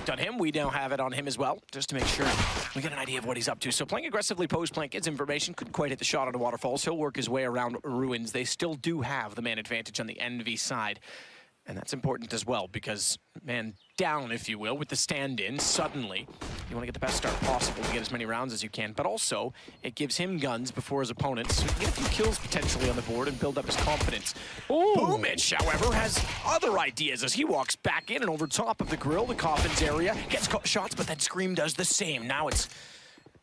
on him. We now have it on him as well, just to make sure we get an idea of what he's up to. So playing aggressively post-plant gets information. Couldn't quite hit the shot on the waterfalls. He'll work his way around ruins. They still do have the man advantage on the EnVy side. And that's important as well, because man down, if you will, with the stand-in, suddenly you want to get the best start possible to get as many rounds as you can, but also it gives him guns before his opponents, so he can get a few kills potentially on the board and build up his confidence. Boomich, however, has other ideas as he walks back in and over top of the grill, the coffins area, gets shots, but then Scream does the same. Now it's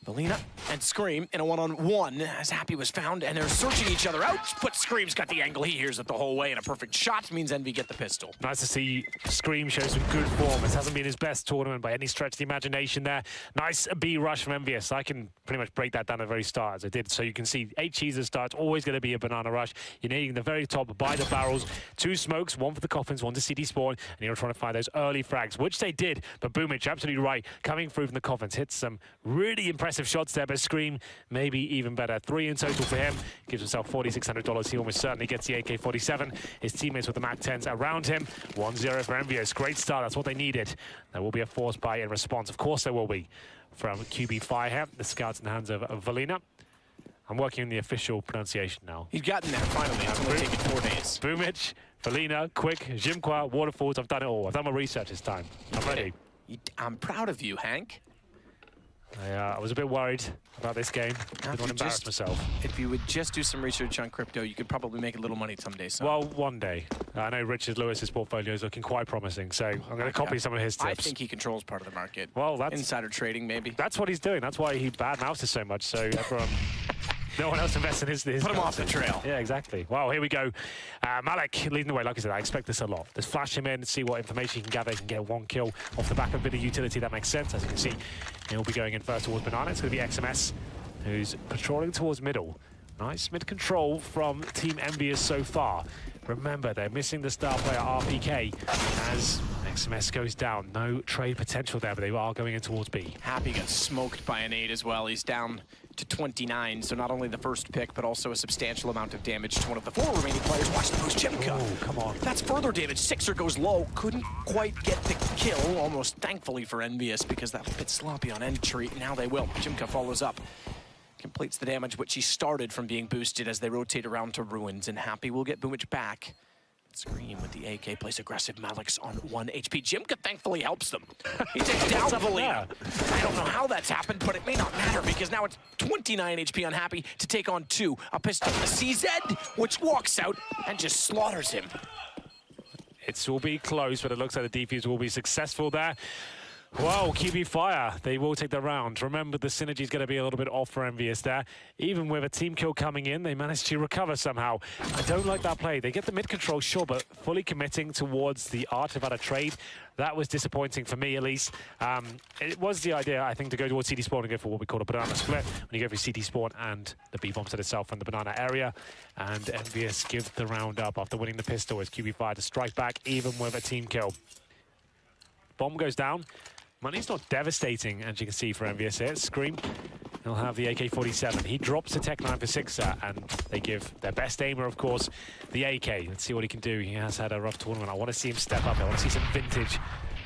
balbina and Scream in a one-on-one as Happy was found, and they're searching each other out, but Scream's got the angle. He hears it the whole way, and a perfect shot means EnVy get the pistol. Nice to see Scream show some good form. This hasn't been his best tournament by any stretch of the imagination there. Nice B rush from EnVyUs. I can pretty much break that down at the very start as I did. So you can see 8 cheeses start. It's always going to be a banana rush. You're needing the very top by the barrels. 2 smokes, 1 for the coffins, 1 to CD spawn, and you're trying to find those early frags, which they did. But Boomich, absolutely right, coming through from the coffins, hits some really impressive shots there, but Scream maybe even better. 3 in total for him. Gives himself $4,600. He almost certainly gets the AK-47. His teammates with the MAC-10s around him. 1-0 for EnVyUs. Great start. That's what they needed. There will be a force buy in response. Of course there will be. From Qualifier here. The scouts in the hands of balbina. I'm working on the official pronunciation now. He's gotten there finally. It's only taken 4 days. Boomich, balbina, Kvik, jmqa, waterfalls. I've done it all. I've done my research this time. I'm ready. I'm proud of you, Hank. I was a bit worried about this game. I didn't want to embarrass myself. If you would just do some research on crypto, you could probably make a little money someday. So. Well, one day. I know Richard Lewis's portfolio is looking quite promising, so I'm going to copy some of his tips. I think he controls part of the market. Well, that's insider trading, maybe. That's what he's doing. That's why he badmouths us so much. So everyone, no one else invests in his Put him off the trail. Yeah, exactly. Well, here we go. Malik leading the way. Like I said, I expect this a lot. Let's flash him in and see what information he can gather. He can get 1 kill off the back of a bit of utility. That makes sense. As you can see, he'll be going in first towards banana. It's going to be XMS, who's patrolling towards middle. Nice mid-control from Team EnVyUs so far. Remember, they're missing the star player RPK as XMS goes down. No trade potential there, but they are going in towards B. Happy gets smoked by an 8 as well. He's down to 29, so not only the first pick, but also a substantial amount of damage to one of the 4 remaining players. Watch the post jmqa. Oh, come on. That's further damage. Sixer goes low. Couldn't quite get the kill, almost thankfully for EnVyUs, because that was a bit sloppy on entry. Now they will. jmqa follows up. Completes the damage, which he started from being boosted as they rotate around to ruins, and Happy will get Boomich back. Scream with the AK, plays aggressive. Malik's on 1 HP. jmqa thankfully helps them. He takes down balbina. I don't know how that's happened, but it may not matter because now it's 29 HP on Happy to take on 2. A pistol, the CZ, which walks out and just slaughters him. It will be close, but it looks like the defuse will be successful there. Wow, Qualifier, they will take the round. Remember, the synergy is going to be a little bit off for EnVyUs there. Even with a team kill coming in, they managed to recover somehow. I don't like that play. They get the mid-control, sure, but fully committing towards the art of how to trade. That was disappointing for me, at least. It was the idea, I think, to go towards CD spawn and go for what we call a banana split. When you go for CD spawn and the B-bomb set itself from the banana area. And EnVyUs give the round up after winning the pistol as Qualifier to strike back, even with a team kill. Bomb goes down. Money's not devastating, as you can see, for EnVyUs here. Scream, he'll have the AK-47. He drops the Tech 9 for Sixer, and they give their best aimer, of course, the AK. Let's see what he can do. He has had a rough tournament. I want to see him step up. I want to see some vintage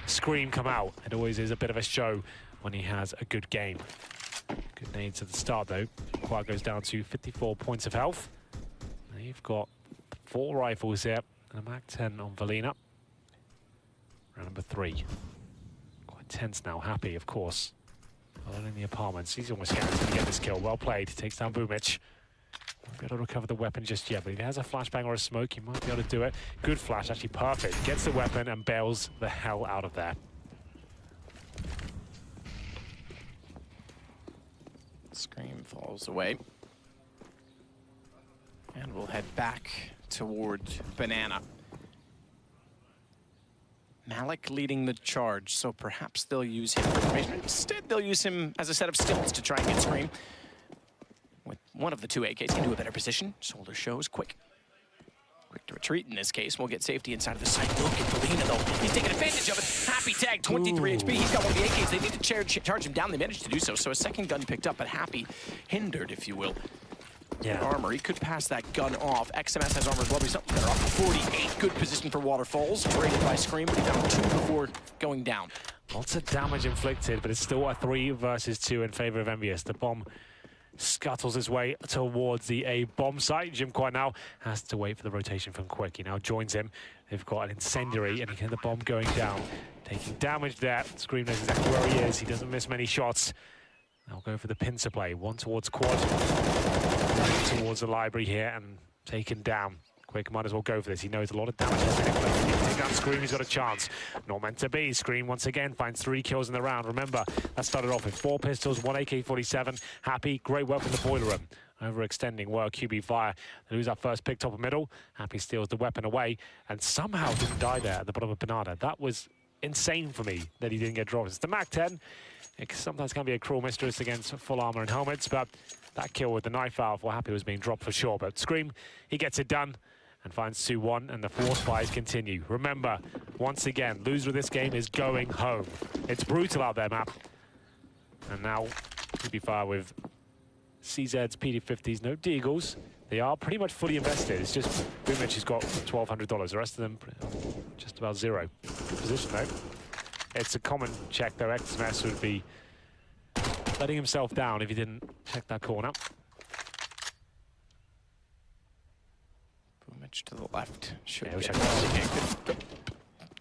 Scream come out. It always is a bit of a show when he has a good game. Good nades at the start, though. Quad goes down to 54 points of health. Now you've got 4 rifles here, and a MAC-10 on balbina. Round number 3. Tense now. Happy, of course. Alone in the apartments. He's almost guaranteed to get this kill. Well played. Takes down Boomich. Won't be able to recover the weapon just yet, but if he has a flashbang or a smoke, he might be able to do it. Good flash, actually perfect. Gets the weapon and bails the hell out of there. Scream falls away. And we'll head back towards banana. Malik leading the charge, so perhaps they'll use him for information. Instead, they'll use him as a set of stilts to try and get Scream. With one of the 2 AKs into a better position. Shoulder shows quick. Quick to retreat in this case. We'll get safety inside of the site. Look at balbina, though. He's taking advantage of it. Happy tag, 23 HP. He's got one of the AKs. They need to charge him down. They managed to do so. So a second gun picked up, but Happy hindered, if you will. Yeah. Armor. He could pass that gun off. XMS has armor as well, but he's up there off 48. Good position for waterfalls. Traded by Scream, but he found 2 before going down. Lots of damage inflicted, but it's still a 3 versus 2 in favor of EnVyUs. The bomb scuttles his way towards the A bomb site. jmqa now has to wait for the rotation from Kvik. He now joins him. They've got an incendiary, and he can hear the bomb going down. Taking damage there. Scream knows exactly where he is. He doesn't miss many shots. They'll go for the pincer play. One towards quad. One towards the library here, and taken down. Kvik might as well go for this. He knows a lot of damage has been inflicted. He can take down Scream, he's got a chance. Not meant to be. Scream once again finds 3 kills in the round. Remember, that started off with 4 pistols, 1 AK-47. Happy, great work from the boiler room. Overextending well, Qualifier. They lose that first pick top of middle. Happy steals the weapon away and somehow didn't die there at the bottom of Banana. That was insane for me that he didn't get dropped. It's the MAC-10. It sometimes can be a cruel mistress against full armor and helmets, but that kill with the knife out for Happy was being dropped for sure. But Scream, he gets it done and finds 2-1, and the force fires continue. Remember, once again, loser of this game is going home. It's brutal out there, map. And now, Qualifier with CZ's PD50s, no Deagles. They are pretty much fully invested. It's just Boomich has got $1,200. The rest of them, just about 0. Position, though. It's a common check, though. XMS would be letting himself down if he didn't check that corner. To the left. Should yeah, get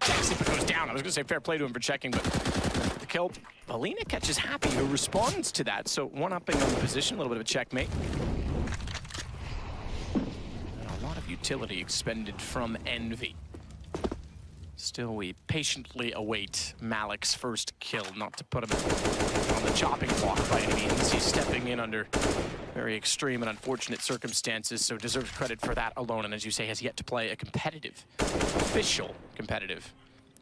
Checks if it goes down. I was going to say fair play to him for checking, but the kill. balbina catches Happy, who responds to that. So one-upping on the position, a little bit of a checkmate. And a lot of utility expended from Envy. Still, we patiently await Malik's first kill, not to put him on the chopping block by any means. He's stepping in under very extreme and unfortunate circumstances, so deserves credit for that alone. And as you say, has yet to play a competitive, official competitive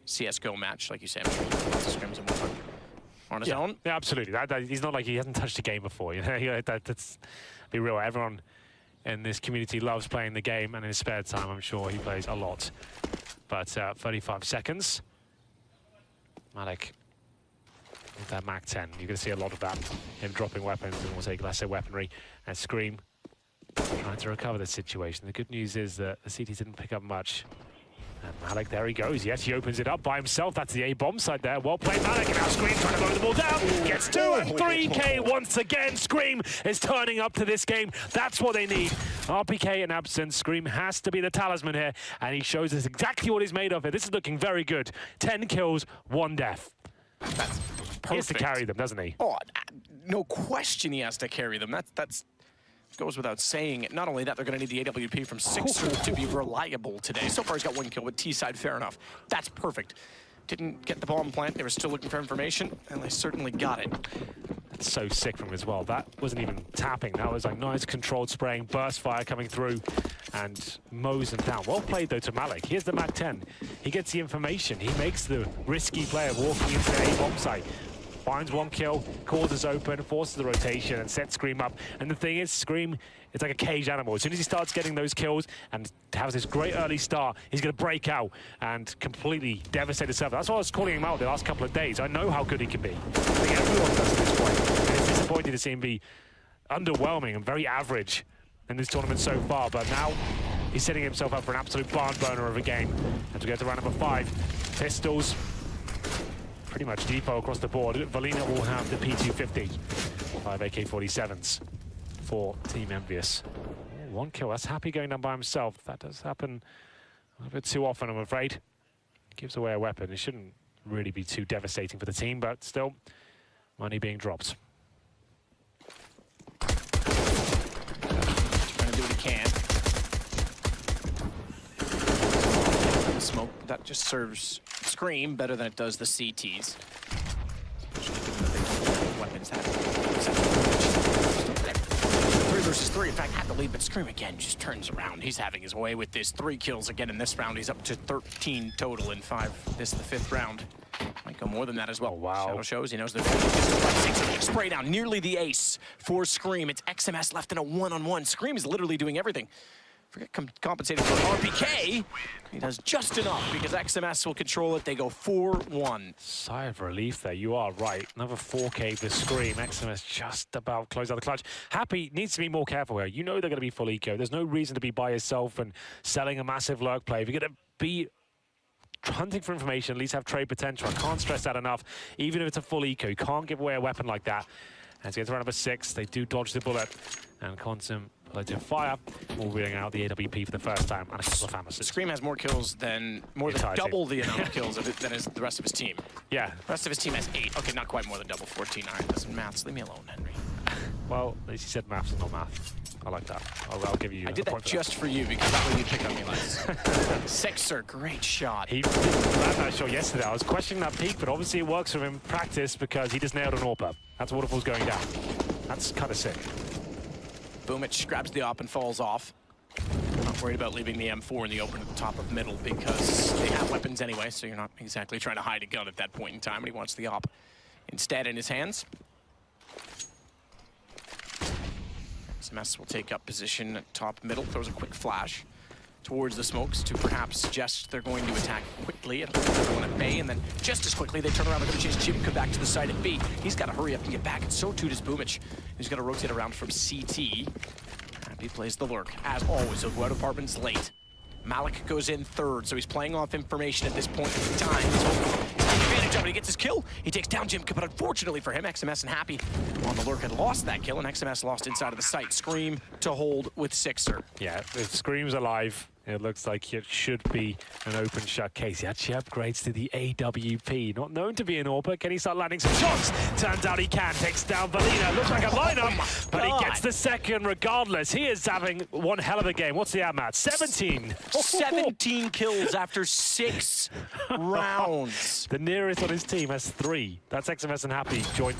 CSGO match, like you say. I'm sure lots of scrims and whatnot on his own. Yeah, absolutely. He's not like he hasn't touched a game before. You know, that's be real. Everyone in this community loves playing the game, and in his spare time, I'm sure he plays a lot. But 35 seconds. Malik with that MAC-10. You're going to see a lot of that. Him dropping weapons, and we'll take lesser weaponry. And Scream trying to recover the situation. The good news is that the CT didn't pick up much. And Malik, there he goes. Yes, he opens it up by himself. That's the A bomb side there. Well played, Malik. And now Scream trying to lower the ball down. Gets 2 and 3K once again. Scream is turning up to this game. That's what they need. RPK in absence. Scream has to be the talisman here. And he shows us exactly what he's made of it. This is looking very good. 10 kills, 1 death. That's perfect. He has to carry them, doesn't he? Oh, no question he has to carry them. That's goes without saying. Not only that, they're going to need the AWP from Sixer to be reliable today. So far, he's got 1 kill with T-side, fair enough. That's perfect. Didn't get the bomb plant. They were still looking for information, and they certainly got it. That's so sick from him as well. That wasn't even tapping. That was like nice controlled spraying, burst fire coming through, and mows them down. Well played, though, to Malik. Here's the MAC-10. He gets the information. He makes the risky play of walking into the A bomb site. Finds 1 kill, causes open, forces the rotation, and sets Scream up. And the thing is, Scream, it's like a caged animal. As soon as he starts getting those kills and has this great early start, he's going to break out and completely devastate the server. That's why I was calling him out the last couple of days. I know how good he can be. I think everyone does at this point. And it's disappointing to see him be underwhelming and very average in this tournament so far. But now he's setting himself up for an absolute barn burner of a game. As we go to round number 5, pistols. Pretty much depot across the board. balbina will have the P250. 5 AK-47s for Team EnVyUs. 1 kill. That's Happy going down by himself. That does happen a little bit too often, I'm afraid. Gives away a weapon. It shouldn't really be too devastating for the team, but still, money being dropped. Trying to do what he can. Smoke, that just serves Scream better than it does the CTs. Weapons that 3 versus 3, in fact, had the lead, but Scream again just turns around. He's having his way with this. 3 kills again in this round. He's up to 13 total in 5. This is the 5th round. Might go more than that as well. Wow. Shadow shows he knows the spray down, nearly the ace for Scream. It's XMS left in a 1-on-1. Scream is literally doing everything. Forget compensating for RPK. He does just enough because XMS will control it. They go 4-1. Sigh of relief there. You are right. Another 4K for Scream. XMS just about close out the clutch. Happy needs to be more careful here. You know they're going to be full eco. There's no reason to be by yourself and selling a massive lurk play. If you're going to be hunting for information, at least have trade potential. I can't stress that enough. Even if it's a full eco, you can't give away a weapon like that. As he gets around number 6, they do dodge the bullet. And Bellator Fire will bring out the AWP for the first time and a couple of Famishes. Scream has more kills than double the amount of kills than is the rest of his team. Yeah. The rest of his team has 8. Okay, not quite more than double, 14. All right, listen, maths, leave me alone, Henry. Well, at least he said maths and not math. I like that. I'll give you I did that just for you because that way you'd pick on me less. Sixer, great shot. He landed that shot yesterday. I was questioning that peak, but obviously it works for him in practice because he just nailed an AWP. That's waterfall's going down. That's kind of sick. Boomich grabs the op and falls off. Not worried about leaving the M4 in the open at the top of middle because they have weapons anyway, so you're not exactly trying to hide a gun at that point in time, and he wants the op instead in his hands. SMS will take up position at top middle, throws a quick flash towards the smokes to perhaps suggest they're going to attack quickly and everyone at bay, and then just as quickly they turn around, they're going to chase jmqa back to the side at B. He's got to hurry up and get back, and so too does Boomich. He's got to rotate around from CT. He plays the lurk, as always, so Guado Apartment's late. Malik goes in third, so he's playing off information at this point in time. He's taking advantage of it. He gets his kill. He takes down jmqa, but unfortunately for him, XMS and Happy on the lurk had lost that kill, and XMS lost inside of the site. Scream to hold with Sixer. Yeah, if Scream's alive, it looks like it should be an open shot case. He actually upgrades to the AWP. Not known to be an AWP. Can he start landing some shots? Turns out he can. Takes down balbina. Looks like a lineup, but he gets the second regardless. He is having one hell of a game. What's the at, Matt? 17. 17 kills after 6 rounds. The nearest on his team has 3. That's XMS and Happy joint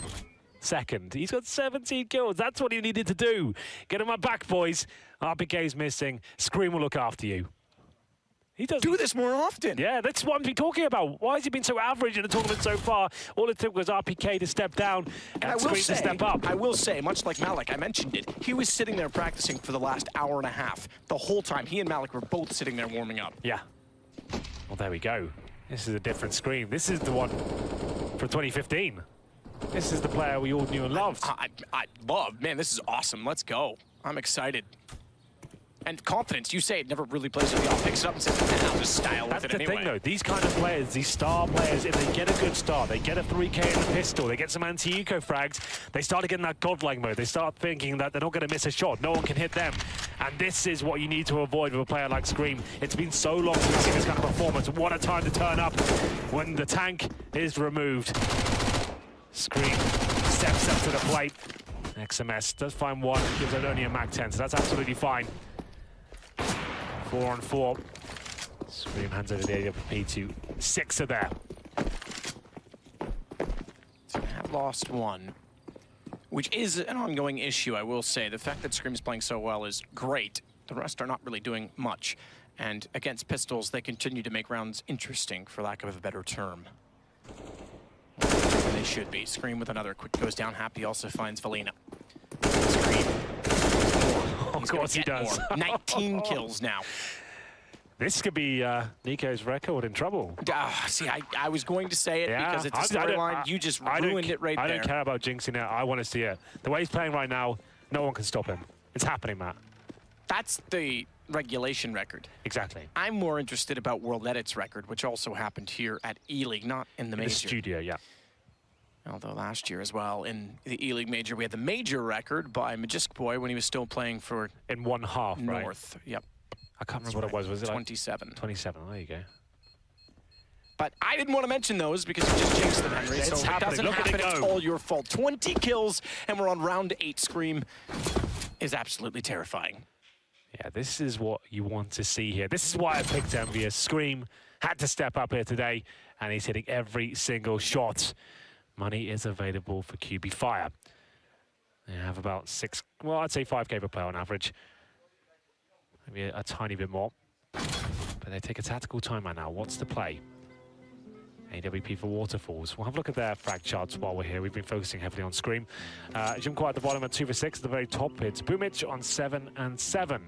second. He's got 17 kills. That's what he needed to do. Get him back, boys. RPK's missing. Scream will look after you. He does do this more often. Yeah, that's what I'm talking about. Why has he been so average in the tournament so far? All it took was RPK to step down and Scream to step up. I will say, much like Malik, I mentioned it, he was sitting there practicing for the last hour and a half. The whole time, he and Malik were both sitting there warming up. Yeah. Well, there we go. This is a different Scream. This is the one from 2015. This is the player we all knew and loved. I love. Man, this is awesome. Let's go. I'm excited. And confidence, you say it never really plays with the off, picks it up and says, nah, I'll just style with it anyway. That's the thing, though. These kind of players, these star players, if they get a good start, they get a 3K in the pistol, they get some anti-eco frags, they start getting that godlike mode. They start thinking that they're not going to miss a shot. No one can hit them. And this is what you need to avoid with a player like Scream. It's been so long since we've seen this kind of performance. What a time to turn up when the tank is removed. Scream steps up to the plate. XMS does find one, gives it only a mag 10, so that's absolutely fine. 4 on 4. Scream hands over the AWP to Sixer there. So have lost one, which is an ongoing issue, I will say. The fact that Scream is playing so well is great. The rest are not really doing much. And against pistols, they continue to make rounds interesting, for lack of a better term. They should be. Scream with another quick goes down. Happy also finds balbina. Scream. Of course he does. 19 kills now. This could be Nico's record in trouble. See, I was going to say it because it's a storyline. You just ruined it right there. I don't care about jinxing it. I want to see it. The way he's playing right now, no one can stop him. It's happening, Matt. That's the regulation record. Exactly. I'm more interested about World Edit's record, which also happened here at ELEAGUE, not in the major. The studio, yeah. Although last year as well, in the ELEAGUE major, we had the major record by Magisk Boy when he was still playing for in one half, North. Right? Yep. I can't remember what it was. Was it 27? Like 27. There you go. But I didn't want to mention those because you just jinxed them, Henry. It's so happening. It doesn't happen. It's all your fault. 20 kills, and we're on round 8. Scream is absolutely terrifying. Yeah, this is what you want to see here. This is why I picked EnVyUs. Scream had to step up here today, and he's hitting every single shot. Money is available for Qualifier. They have about 6, well, I'd say 5K per player on average. Maybe a tiny bit more. But they take a tactical timeout now. What's the play? AWP for Waterfalls. We'll have a look at their frag charts while we're here. We've been focusing heavily on Scream. jmqa at the bottom at 2 for 6. At the very top, it's Boomich on 7 and 7.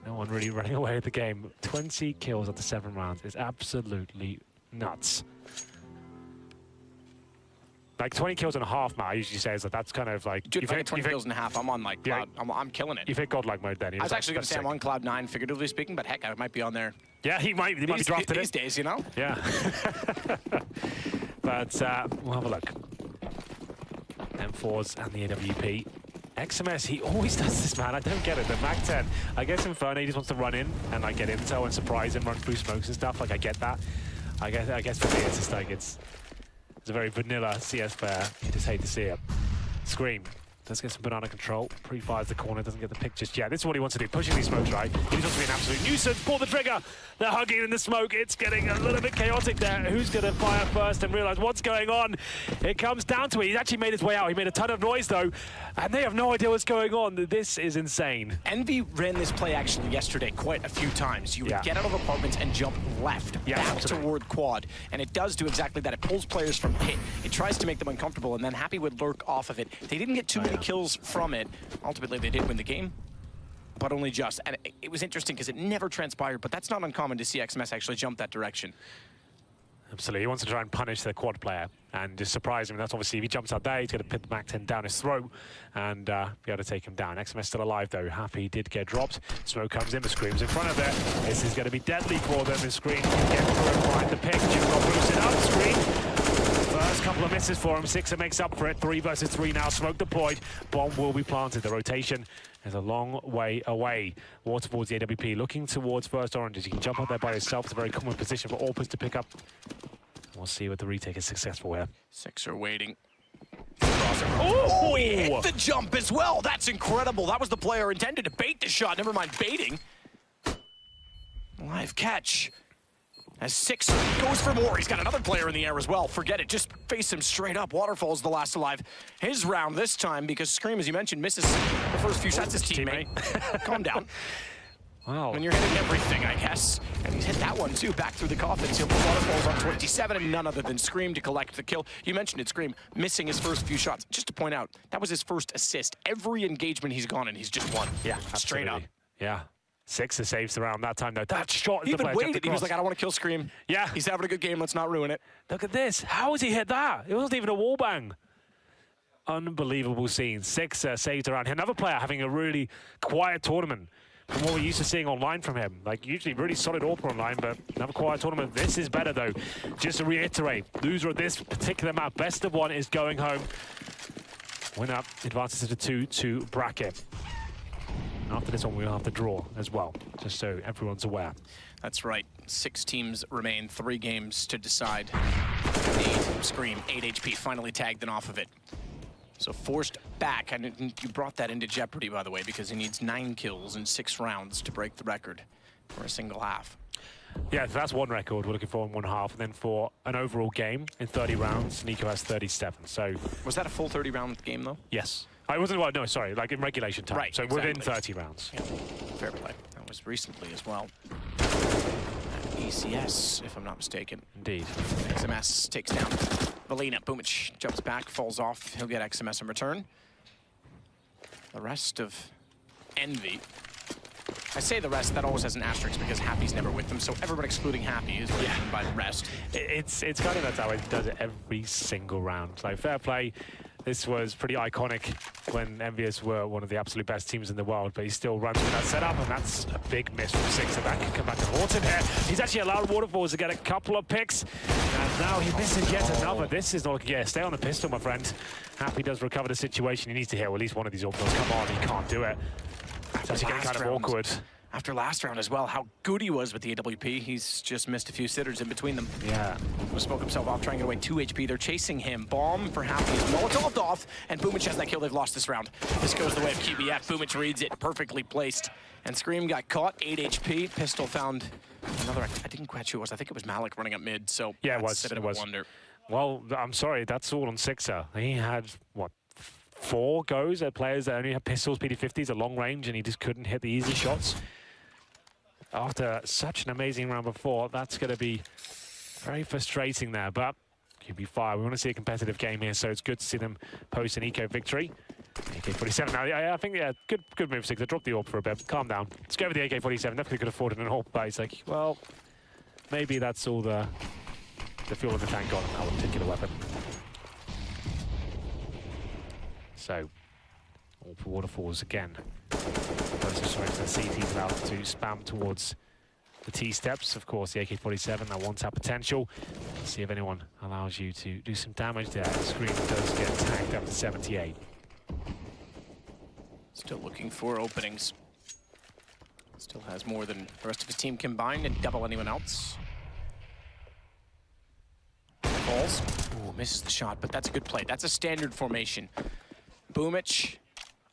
No one really running away with the game. 20 kills after 7 rounds is absolutely nuts. like 20 kills and a half, Matt, I usually say is that that's kind of like... Dude, if I get 20 kills and a half, I'm on like cloud. I'm killing it. You've hit godlike mode then. I was actually going to say I'm on cloud 9, figuratively speaking, but heck, I might be on there. Yeah, he might be drafted these days, you know? Yeah. But we'll have a look. M4s and the AWP. XMS, he always does this, man. I don't get it. The MAC-10, I guess Inferno, he just wants to run in and like get intel and surprise him, run through smokes and stuff. Like, I get that. I guess for me, it's just like, it's a very vanilla CS player. You just hate to see it. Scream. Does get some banana control. Pre-fires the corner, doesn't get the pick just yet. This is what he wants to do, pushing these smokes, right? He just wants to be an absolute nuisance. Pull the trigger. They're hugging in the smoke. It's getting a little bit chaotic there. Who's going to fire first and realize what's going on? It comes down to it. He's actually made his way out. He made a ton of noise, though, and they have no idea what's going on. This is insane. Envy ran this play actually yesterday quite a few times. You would get out of apartments and jump left, back toward quad, and it does do exactly that. It pulls players from pit. It tries to make them uncomfortable, and then Happy would lurk off of it. They didn't get too many kills from it. Ultimately, they did win the game, but only just. And it was interesting because it never transpired, but that's not uncommon to see XMS actually jump that direction. Absolutely. He wants to try and punish the quad player and just surprise him. That's obviously, if he jumps out there, he's going to put the MAC-10 down his throat and be able to take him down. XMS still alive, though. Happy did get dropped. Smoke comes in, the Scream's in front of it. This is going to be deadly for them. The Scream can get through and find the pick. Jimbo boosted up. Scream. First couple of misses for him. Sixer makes up for it. 3 versus 3 now. Smoke deployed. Bomb will be planted. The rotation is a long way away. waterfaLLZ the AWP looking towards first oranges. He can jump up there by himself. It's a very common position for AWPers to pick up. We'll see what the retake is successful here. Sixer waiting. Oh, he hit the jump as well. That's incredible. That was the player intended to bait the shot. Never mind baiting. Live catch. As Sixer goes for more. He's got another player in the air as well. Forget it. Just face him straight up. waterfaLLZ the last alive. His round this time because Scream, as you mentioned, misses the first few shots. His teammate. Calm down. Wow. When you're hitting everything, I guess. And he's hit that one, too, back through the coffin. So waterfaLLZ on 27, and none other than Scream to collect the kill. You mentioned it, Scream, missing his first few shots. Just to point out, that was his first assist. Every engagement he's gone in, he's just won. Yeah, straight up. Yeah. Sixer saves the round that time, though. That shot he even waited. He was like, I don't want to kill Scream. Yeah. He's having a good game. Let's not ruin it. Look at this. How has he hit that? It wasn't even a wallbang. Unbelievable scene. Sixer saves the round. Another player having a really quiet tournament from what we're used to seeing online from him. Like, usually really solid AWP online, but another quiet tournament. This is better, though. Just to reiterate, loser of this particular map, best of 1 is going home. Winner advances to the 2-2 bracket. After this one, we'll have to draw as well, just so everyone's aware. That's right. 6 teams remain, 3 games to decide. 8 Scream, 8 HP, finally tagged and off of it. So forced back, and you brought that into jeopardy, by the way, because he needs 9 kills in 6 rounds to break the record for a single half. Yeah, so that's one record we're looking for in 1 half, and then for an overall game in 30 rounds, Nico has 37. So was that a full 30-round game, though? Yes. I wasn't, well, no, sorry, like in regulation time. Right, so exactly. within 30 rounds. Yeah. Fair play. That was recently as well. ECS, if I'm not mistaken. Indeed. XMS takes down balbina. Boomich jumps back, falls off. He'll get XMS in return. The rest of Envy. I say the rest, that always has an asterisk because Happy's never with them, so everyone excluding Happy is written by the rest. It's kind of that's how it does it every single round. Like, fair play. This was pretty iconic when EnVyUs were one of the absolute best teams in the world, but he still runs with that setup, and that's a big miss from Sixer. That can come back to haunt him here. He's actually allowed waterfaLLZ to get a couple of picks, and now he misses yet another. This is not looking good. Stay on the pistol, my friend. Happy does recover the situation. He needs to hit at least one of these orbital's. Come on, he can't do it. It's actually getting kind of awkward. After last round as well, how good he was with the AWP. He's just missed a few sitters in between them. Yeah. Spoke himself off, trying to get away 2 HP. They're chasing him. Bomb for Happy. He's Molotov'd off, and Boomich has that kill. They've lost this round. This goes the way of QBF. Boomich reads it, perfectly placed. And Scream got caught, 8 HP. Pistol found another, I didn't quite sure who it was. I think it was Malik running up mid, so yeah, it was. It was. Wonder. Well, I'm sorry, that's all on Sixer. He had, what, 4 goes at players that only have pistols, PD50s at long range, and he just couldn't hit the easy shots. After such an amazing round before, that's going to be very frustrating there, but Qualifier, we want to see a competitive game here, so it's good to see them post an eco victory. AK-47 now, I think, yeah, good move, Sixer. Drop the AWP for a bit, calm down. Let's go with the AK-47, definitely could afford an AWP, but it's like, well, maybe that's all the fuel in the tank on that particular weapon. So, all for waterfalls again. Versus the CT's allowed to spam towards the T-steps. Of course, the AK-47, that one-tap potential. Let's see if anyone allows you to do some damage there. The Scream does get tagged up to 78. Still looking for openings. Still has more than the rest of his team combined and double anyone else. Falls. Ooh, misses the shot, but that's a good play. That's a standard formation. Boomich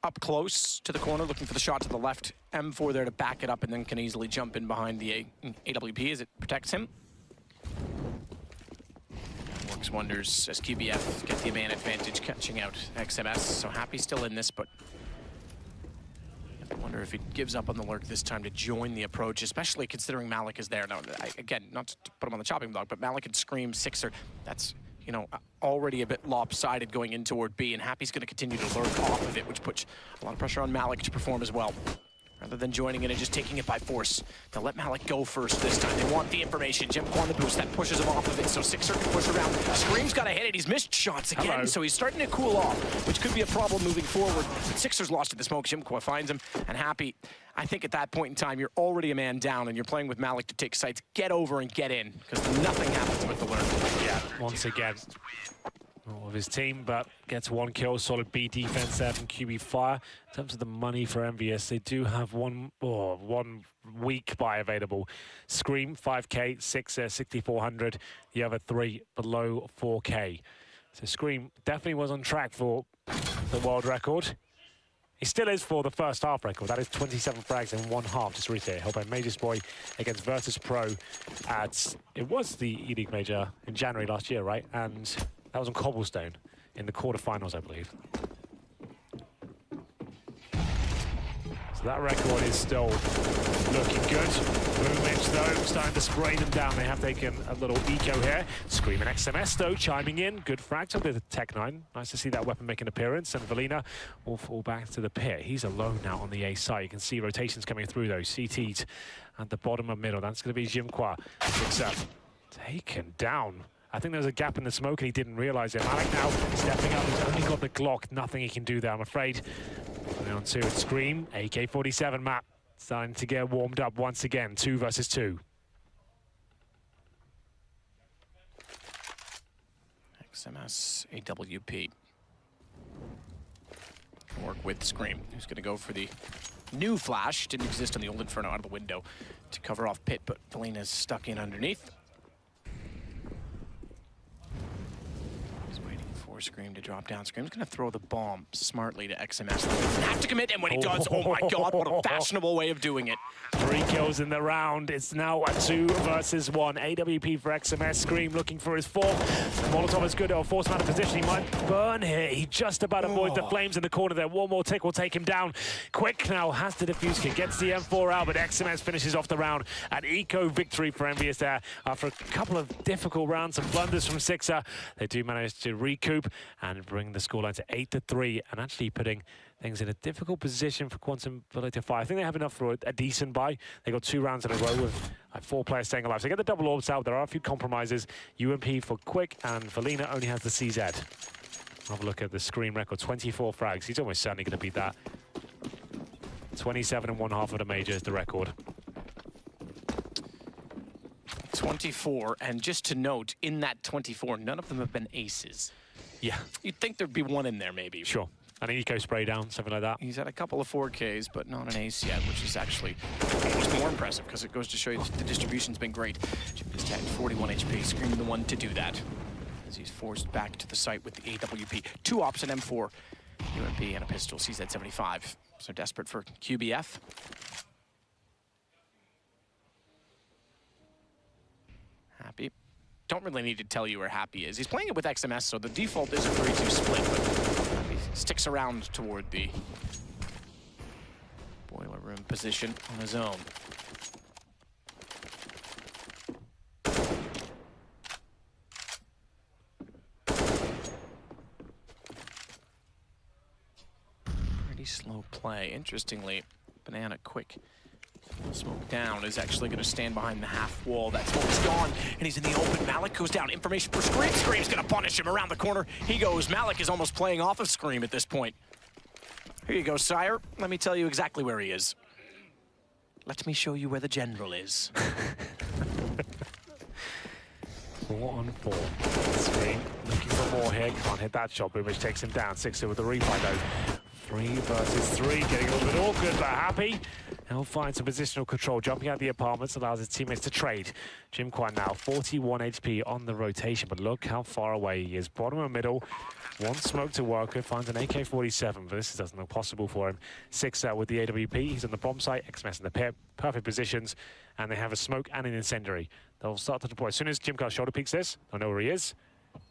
up close to the corner, looking for the shot to the left. M4 there to back it up, and then can easily jump in behind the AWP as it protects him. Works wonders as QBF get the man advantage, catching out XMS. So Happy still in this, but I wonder if he gives up on the lurk this time to join the approach, especially considering Malik is there. Now, again, not to put him on the chopping block, but Malik and Scream, Sixer, that's, you know, already a bit lopsided going in toward B, and Happy's going to continue to lurk off of it, which puts a lot of pressure on Malik to perform as well. Rather than joining in and just taking it by force. They'll let Malik go first this time. They want the information. jmqa on the boost, that pushes him off of it, so Sixer can push around. Scream's got to hit it. He's missed shots again, so he's starting to cool off, which could be a problem moving forward. But Sixer's lost in the smoke. jmqa finds him, and Happy, I think at that point in time, you're already a man down, and you're playing with Malik to take sites. Get over and get in, because nothing happens with the lurk. Yeah, once again, all of his team, but gets one kill. Solid B defense there from Qualifier. In terms of the money for EnVyUs, they do have one weak buy available. Scream 5K, Sixer 6,400. The other three below 4K. So Scream definitely was on track for the world record. He still is for the first half record. That is 27 frags in one half. Just read it. Held by Majors Boy against Virtus Pro at, it was the ELEAGUE Major in January last year, right? And that was on Cobblestone in the quarterfinals, I believe. So that record is still looking good. Boomich, though, starting to spray them down. They have taken a little eco here. Scream and XMS, though, chiming in. Good frag with the Tech-9. Nice to see that weapon make an appearance. And balbina will fall back to the pit. He's alone now on the A side. You can see rotations coming through, though. CT'd at the bottom of middle. That's going to be jmqa. Sixer taken down. I think there was a gap in the smoke and he didn't realize it. Malik now stepping up. He's only got the Glock. Nothing he can do there, I'm afraid. Going on to it. Scream. AK-47 map. Starting to get warmed up once again. 2 versus 2. XMS AWP. Work with Scream, who's going to go for the new flash. Didn't exist on the old Inferno out of the window to cover off pit, but balbina's stuck in underneath. Scream to drop down. Scream's going to throw the bomb smartly to XMS. Have to commit, and when he does, oh my god, what a fashionable way of doing it. 3 kills in the round. It's now a 2 versus 1. AWP for XMS. Scream looking for his 4th. Molotov is good at a force man of position. He might burn here. He just about avoids the flames in the corner there. One more tick will take him down. Kvik now has to defuse kit. Gets the M4 out, but XMS finishes off the round. An eco victory for EnVyUs there. After a couple of difficult rounds, some blunders from Sixer, they do manage to recoup and bring the scoreline to 8-3, and actually putting things in a difficult position for Quantum Bellator Fire. I think they have enough for a decent buy. They got 2 rounds in a row with 4 players staying alive. So they get the double orbs out. There are a few compromises. UMP for Kvik, and balbina only has the CZ. Have a look at the Scream record, 24 frags. He's almost certainly going to beat that. 27 in one half of the major is the record. 24, and just to note, in that 24, none of them have been aces. Yeah. You'd think there'd be one in there, maybe. Sure. An eco spray down, something like that. He's had a couple of 4Ks, but not an ace yet, which is actually almost more impressive because it goes to show you the distribution's been great. Just tagged 41 HP, Scream the one to do that as he's forced back to the site with the AWP. 2 ops, an M4, UMP, and a pistol, CZ75. So desperate for QBF. Happy. Don't really need to tell you where Happy is. He's playing it with XMS, so the default is a 3-2 split, but he sticks around toward the boiler room position on his own. Pretty slow play. Interestingly, Banana Kvik Smoke down is actually going to stand behind the half wall. That smoke's gone, and he's in the open. Malik goes down. Information for Scream. Scream's going to punish him around the corner. He goes. Malik is almost playing off of Scream at this point. Here you go, sire. Let me tell you exactly where he is. Let me show you where the general is. 4 on 4. Scream looking for more here. Can't hit that shot, which takes him down. 6-2 with the replay though. 3 versus 3, getting a little bit awkward, but happy. He'll find some positional control. Jumping out the apartments allows his teammates to trade. jmqa now 41 HP on the rotation, but look how far away he is. Bottom and middle, one smoke to work with, finds an AK-47, but this doesn't look possible for him. 6 out with the AWP, he's on the bomb site, XMS in the pit, perfect positions, and they have a smoke and an incendiary. They'll start to deploy. As soon as jmqa shoulder peeks this, I know where he is.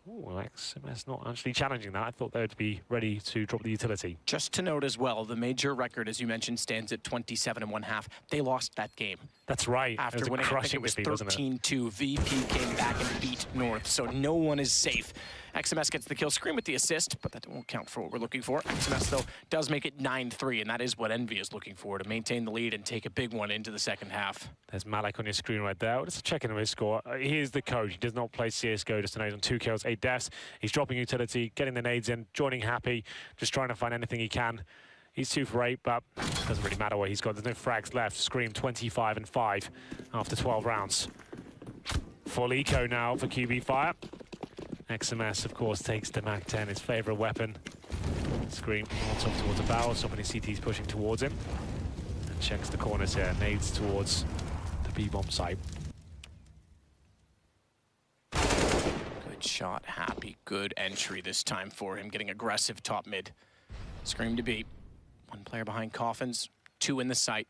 Ooh, XMS not actually challenging that. I thought they would be ready to drop the utility. Just to note as well, the major record, as you mentioned, stands at 27 1/2. They lost that game. That's right. After winning, I think it was 13-2. VP came back and beat North, so no one is safe. XMS gets the kill. Scream with the assist, but that won't count for what we're looking for. XMS, though, does make it 9-3, and that is what Envy is looking for, to maintain the lead and take a big one into the second half. There's Malik on your screen right there. Just checking on his score. Here's the coach. He does not play CSGO, just a nade on 2 kills, 8 deaths. He's dropping utility, getting the nades in, joining Happy, just trying to find anything he can. He's 2 for 8, but it doesn't really matter what he's got. There's no frags left. Scream 25 and 5 after 12 rounds. Full eco now for Qualifier. XMS, of course, takes the MAC-10, his favorite weapon. Scream wants off towards the barrel, stopping his CTs pushing towards him. And checks the corners here, nades towards the B-bomb site. Good shot, Happy. Good entry this time for him, getting aggressive top mid. Scream to B. 1 player behind coffins, 2 in the site.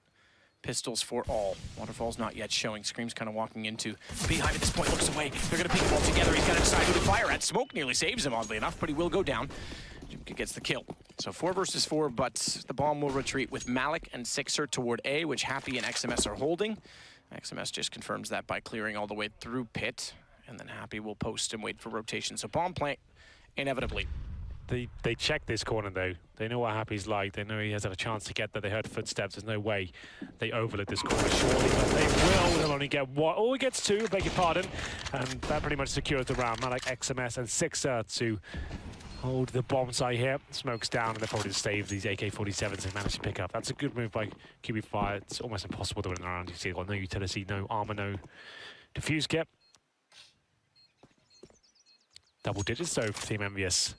Pistols for all. waterfaLLZ not yet showing. Scream's kind of walking into behind at this point, looks away. They're going to peek them all together. He's got to decide who to fire at. Smoke nearly saves him, oddly enough, but he will go down. jmqa gets the kill. So 4 versus 4, but the bomb will retreat with Malik and Sixer toward A, which Happy and XMS are holding. XMS just confirms that by clearing all the way through pit, and then Happy will post and wait for rotation. So bomb plant, inevitably. They check this corner though. They know what Happy's like. They know he has had a chance to get there. They heard footsteps. There's no way they overlook this corner surely, but they will. They'll only get 1. Oh, he gets 2, beg your pardon. And that pretty much secures the round. Malik, XMS, and Sixer to hold the bomb site here. Smoke's down, and they'll probably just save these AK-47s they managed to pick up. That's a good move by Qualifier. It's almost impossible to win around. You see, they've got no utility, no armor, no defuse kit. Double digits though for Team EnVyUs.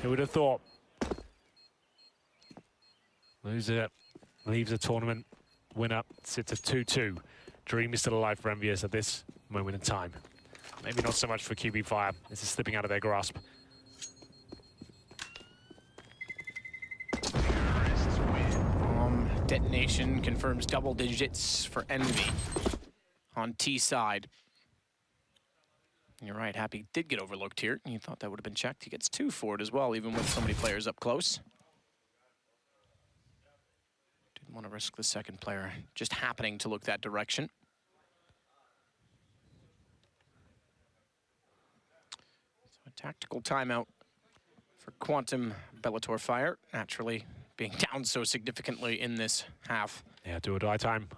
Who would have thought? Loser leaves the tournament. Winner sits at 2-2. Dream is still alive for EnVyUs at this moment in time. Maybe not so much for Qualifier. This is slipping out of their grasp. Detonation confirms double digits for Envy on T side. You're right, Happy did get overlooked here. You thought that would have been checked. He gets 2 for it as well, even with so many players up close. Didn't want to risk the second player just happening to look that direction. So a tactical timeout for Quantum Bellator Fire, naturally being down so significantly in this half. Yeah, do or die time.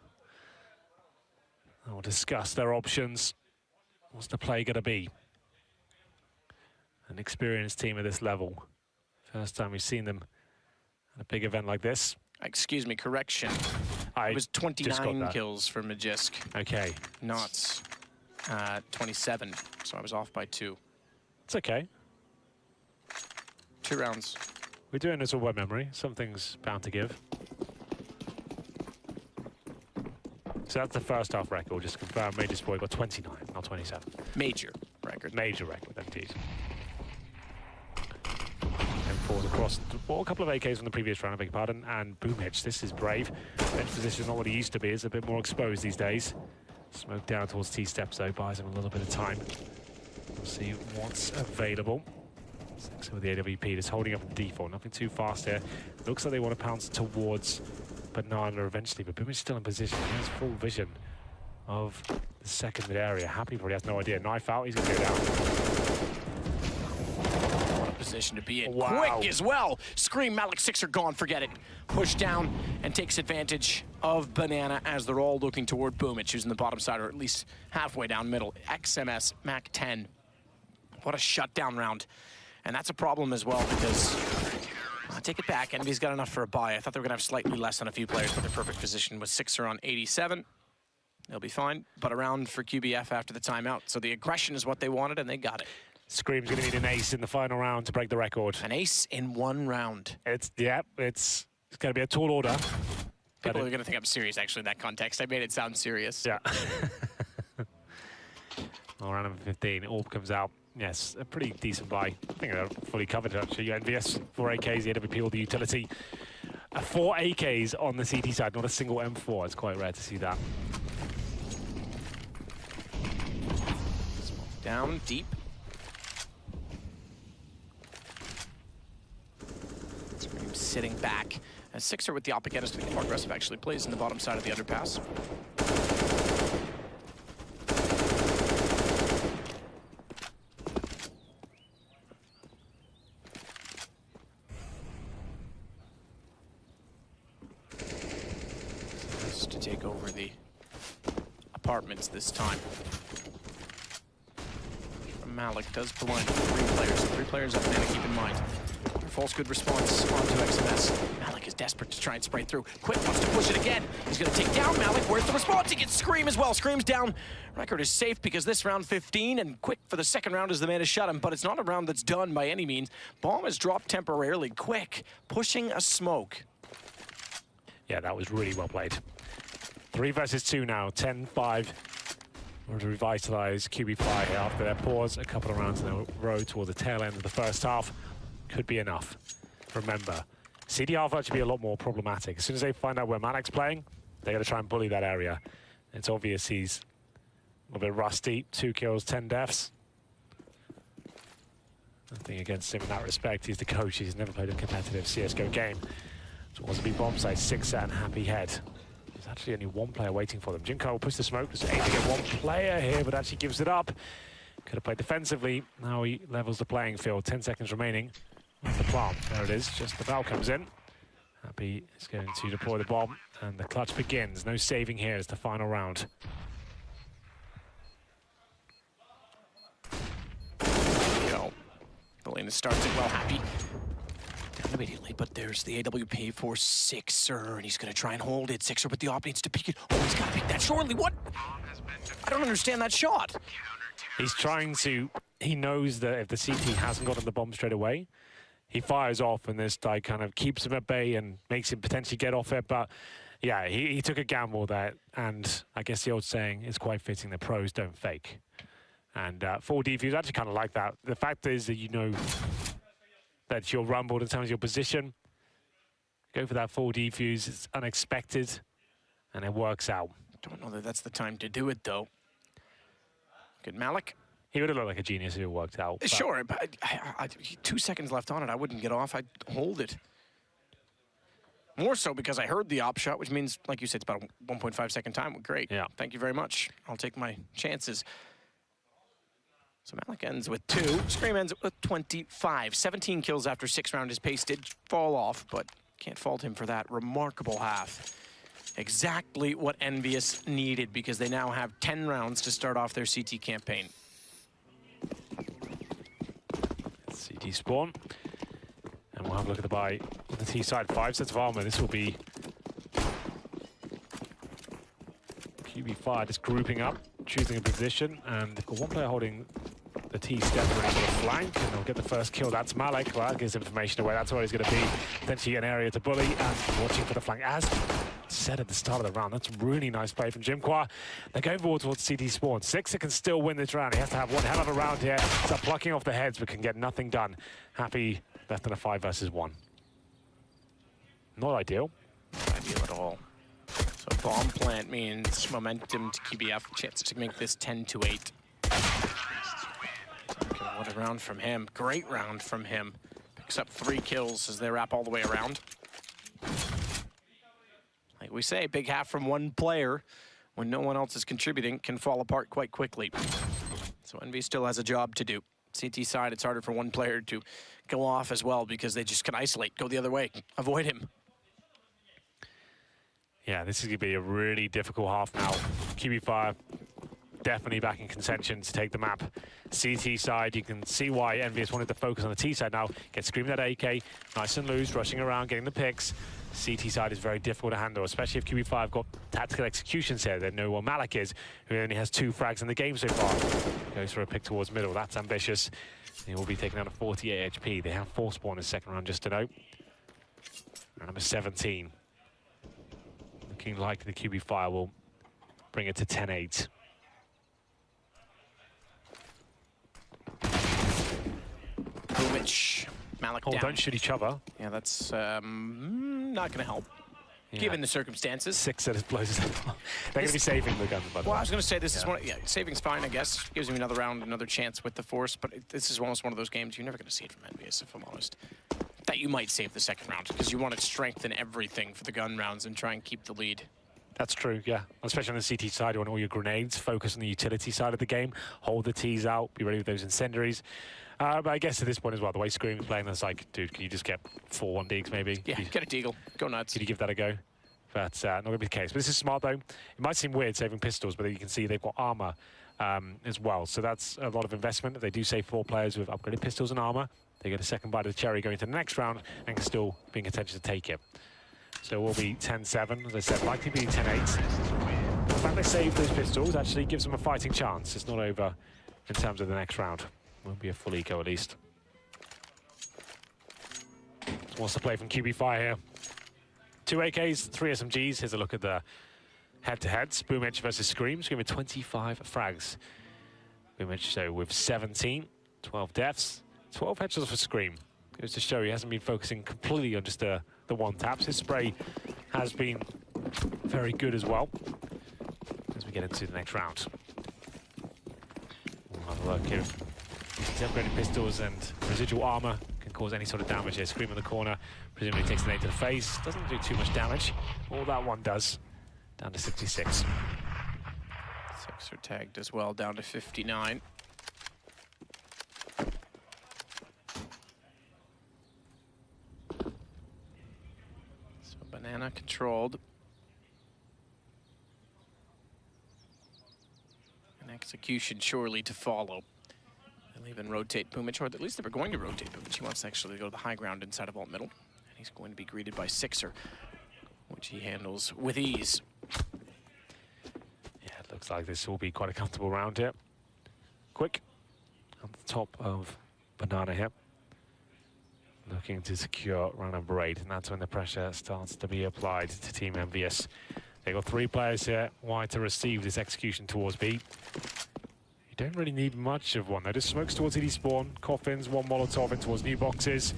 I'll discuss their options. What's the play going to be? An experienced team at this level. First time we've seen them at a big event like this. Excuse me, correction. It was 29 kills for Magisk. Okay. Not 27, so I was off by 2. It's okay. 2 rounds. We're doing this all by memory. Something's bound to give. So that's the first half record, just to confirm. Major Spoy got 29, not 27. Major record. Major record, indeed. And falls across a couple of AKs from the previous round, I beg your pardon, and boom hits. This is brave. Bench position is not what he used to be. It's a bit more exposed these days. Smoke down towards T-steps, though, buys him a little bit of time. We'll see what's available. Six with the AWP, just holding up in default. Nothing too fast here. Looks like they want to pounce towards Banana eventually, but Boom is still in position. He has full vision of the second mid area. Happy probably has no idea. Knife out, he's going to go down. position to be in. Wow. Quick as well. Scream, Malik, Sixer gone, forget it. Push down and takes advantage of Banana as they're all looking toward Boomich, who's in the bottom side, or at least halfway down middle. XMS, Mac 10. What a shutdown round. And that's a problem as well because, I'll take it back, EnVy's got enough for a bye. I thought they were gonna have slightly less on a few players, but their perfect position was Sixer on 87. They'll be fine, but around for QBF after the timeout. So the aggression is what they wanted, and they got it. Scream's going to need an ace in the final round to break the record. An ace in one round. It's going to be a tall order. People are going to think I'm serious, actually, in that context. I made it sound serious. Yeah. Well, round number 15, Orb comes out. Yes, a pretty decent buy. I think they're fully covered, actually. EnVyUs, 4 AKs, the AWP, all the utility. 4 AKs on the CT side, not a single M4. It's quite rare to see that. Down, deep. Scream sitting back. As Sixer with the op again is going to be more aggressive, actually plays in the bottom side of the underpass. Just to take over the apartments this time. Malik does blind 3 players. 3 players up there to keep in mind. False good response onto XMS. Malik is desperate to try and spray through. Quick wants to push it again. He's going to take down Malik. Where's the response? He gets Scream as well. Scream's down. Record is safe because this round 15, and Quick for the second round is the man to shut him, but it's not a round that's done by any means. Bomb has dropped temporarily. Quick pushing a smoke. Yeah, that was really well played. 3 versus 2 now, 10-5. To revitalise Qualifier here after their pause. A couple of rounds in a row towards the tail end of the first half. Could be enough. Remember, CD half actually be a lot more problematic. As soon as they find out where Malik's playing, they're going to try and bully that area. It's obvious he's a little bit rusty. 2 kills, 10 deaths. Nothing against him in that respect. He's the coach. He's never played a competitive CSGO game. So it was a big bomb site, 6 set and happy head. There's actually only 1 player waiting for them. jmqa will push the smoke, just aim to get 1 player here, but actually gives it up. Could have played defensively. Now he levels the playing field. 10 seconds remaining. The plant. There it is. Just the valve comes in. Happy is going to deploy the bomb, and the clutch begins. No saving here. It's the final round. Go. Belina starts it well. Happy down immediately, but there's the AWP for Sixer, and he's going to try and hold it. Sixer with the op needs to peek it. Oh, he's got to pick that surely. What? I don't understand that shot. He's trying to. He knows that if the CT hasn't gotten the bomb straight away, he fires off, and this guy kind of keeps him at bay and makes him potentially get off it. But yeah, he took a gamble there, and I guess the old saying is quite fitting: the pros don't fake. And 4 defuse, I actually kind of like that. The fact is that you know that you're rumbled in terms of your position. Go for that 4 defuse. It's unexpected, and it works out. Don't know that that's the time to do it, though. Good Malik. He would have looked like a genius if it worked out. But Sure, but 2 seconds left on it. I wouldn't get off. I'd hold it. More so because I heard the op shot, which means, like you said, it's about a 1.5 second time. Great. Yeah. Thank you very much. I'll take my chances. So Malik ends with 2. Scream ends with 25. 17 kills after 6 rounds. His pace did fall off, but can't fault him for that. Remarkable half. Exactly what EnVyUs needed, because they now have 10 rounds to start off their CT campaign. CT spawn. And we'll have a look at the buy on the T side. 5 sets of armor. This will be Qualifier just grouping up, choosing a position, and they've got 1 player holding the T step around the flank, and they'll get the first kill. That's Malik. Well, that gives information away. That's where he's going to be. Potentially an area to bully, and watching for the flank. As said at the start of the round, that's a really nice play from jmqa. They're going forward towards CT spawn. Sixer can still win this round. He has to have 1 hell of a round here. Start plucking off the heads, but can get nothing done. Happy left in a 5 versus 1. Not ideal. Not ideal at all. So bomb plant means momentum to QBF. Chance to make this 10-8. What a round from him. Great round from him. Picks up 3 kills as they wrap all the way around. Like we say, big half from 1 player when no one else is contributing can fall apart quite quickly. So EnVy still has a job to do. CT side, it's harder for one player to go off as well because they just can isolate, go the other way, avoid him. Yeah, this is going to be a really difficult half now. Qualifier definitely back in contention to take the map. CT side, you can see why EnVyUs wanted to focus on the T side now. Get screamed at AK, nice and loose, rushing around, getting the picks. CT side is very difficult to handle, especially if Qualifier have got tactical executions here. They know where Malik is, who only has 2 frags in the game so far. Goes for a pick towards middle, that's ambitious. He will be taking out a 48 HP. They have 4 spawn in the second round, just to note. And number 17. Looking like the Qualifier will bring it to 10-8. Boomich, Malik down. Don't shoot each other. Yeah, that's not going to help, given the circumstances. 6 at his blows. They're going to be saving the guns, by the way. Well, I was going to say this is one. Yeah, saving's fine, I guess. Gives him another round, another chance with the force. But this is almost one of those games you're never going to see it from EnVyUs, if I'm honest. That you might save the second round because you want to strengthen everything for the gun rounds and try and keep the lead. That's true, yeah. Especially on the CT side, you want all your grenades, focus on the utility side of the game, hold the T's out, be ready with those incendiaries. But I guess at this point as well, the way Scream's playing, it's like, dude, can you just get 4 1-digs maybe? Yeah, get a deagle, go nuts. Could you give that a go? But not going to be the case. But this is smart, though. It might seem weird saving pistols, but you can see they've got armor as well. So that's a lot of investment. If they do save 4 players with upgraded pistols and armor, they get a second bite of the cherry going to the next round and can still be in contention to take it. So it will be 10-7, as I said, likely be 10-8. The fact they save those pistols actually gives them a fighting chance. It's not over in terms of the next round. Won't be a full eco at least. Wants to play from Qualifier here. 2 AKs, 3 SMGs. Here's a look at the head-to-heads. Boomich versus Scream. Scream with 25 frags. Boomich, so with 17, 12 deaths, 12 headshots for Scream. Goes to show he hasn't been focusing completely on just the 1 taps. His spray has been very good as well as we get into the next round. We'll have a look here. These upgraded pistols and residual armor can cause any sort of damage here. Scream in the corner, presumably takes the nade to the face. Doesn't do too much damage. All that one does, down to 66. 6 are tagged as well, down to 59. So Banana controlled. An execution surely to follow. They'll even rotate Boomich, or at least they were going to rotate Boomich. He wants to actually go to the high ground inside of alt middle. And he's going to be greeted by Sixer, which he handles with ease. Yeah, it looks like this will be quite a comfortable round here. Kvik on the top of Banana here. Looking to secure round number 8, and that's when the pressure starts to be applied to Team EnVyUs. They've got 3 players here wide to receive this execution towards B. You don't really need much of one. They just smokes towards ED spawn, coffins, 1 Molotov in towards new boxes.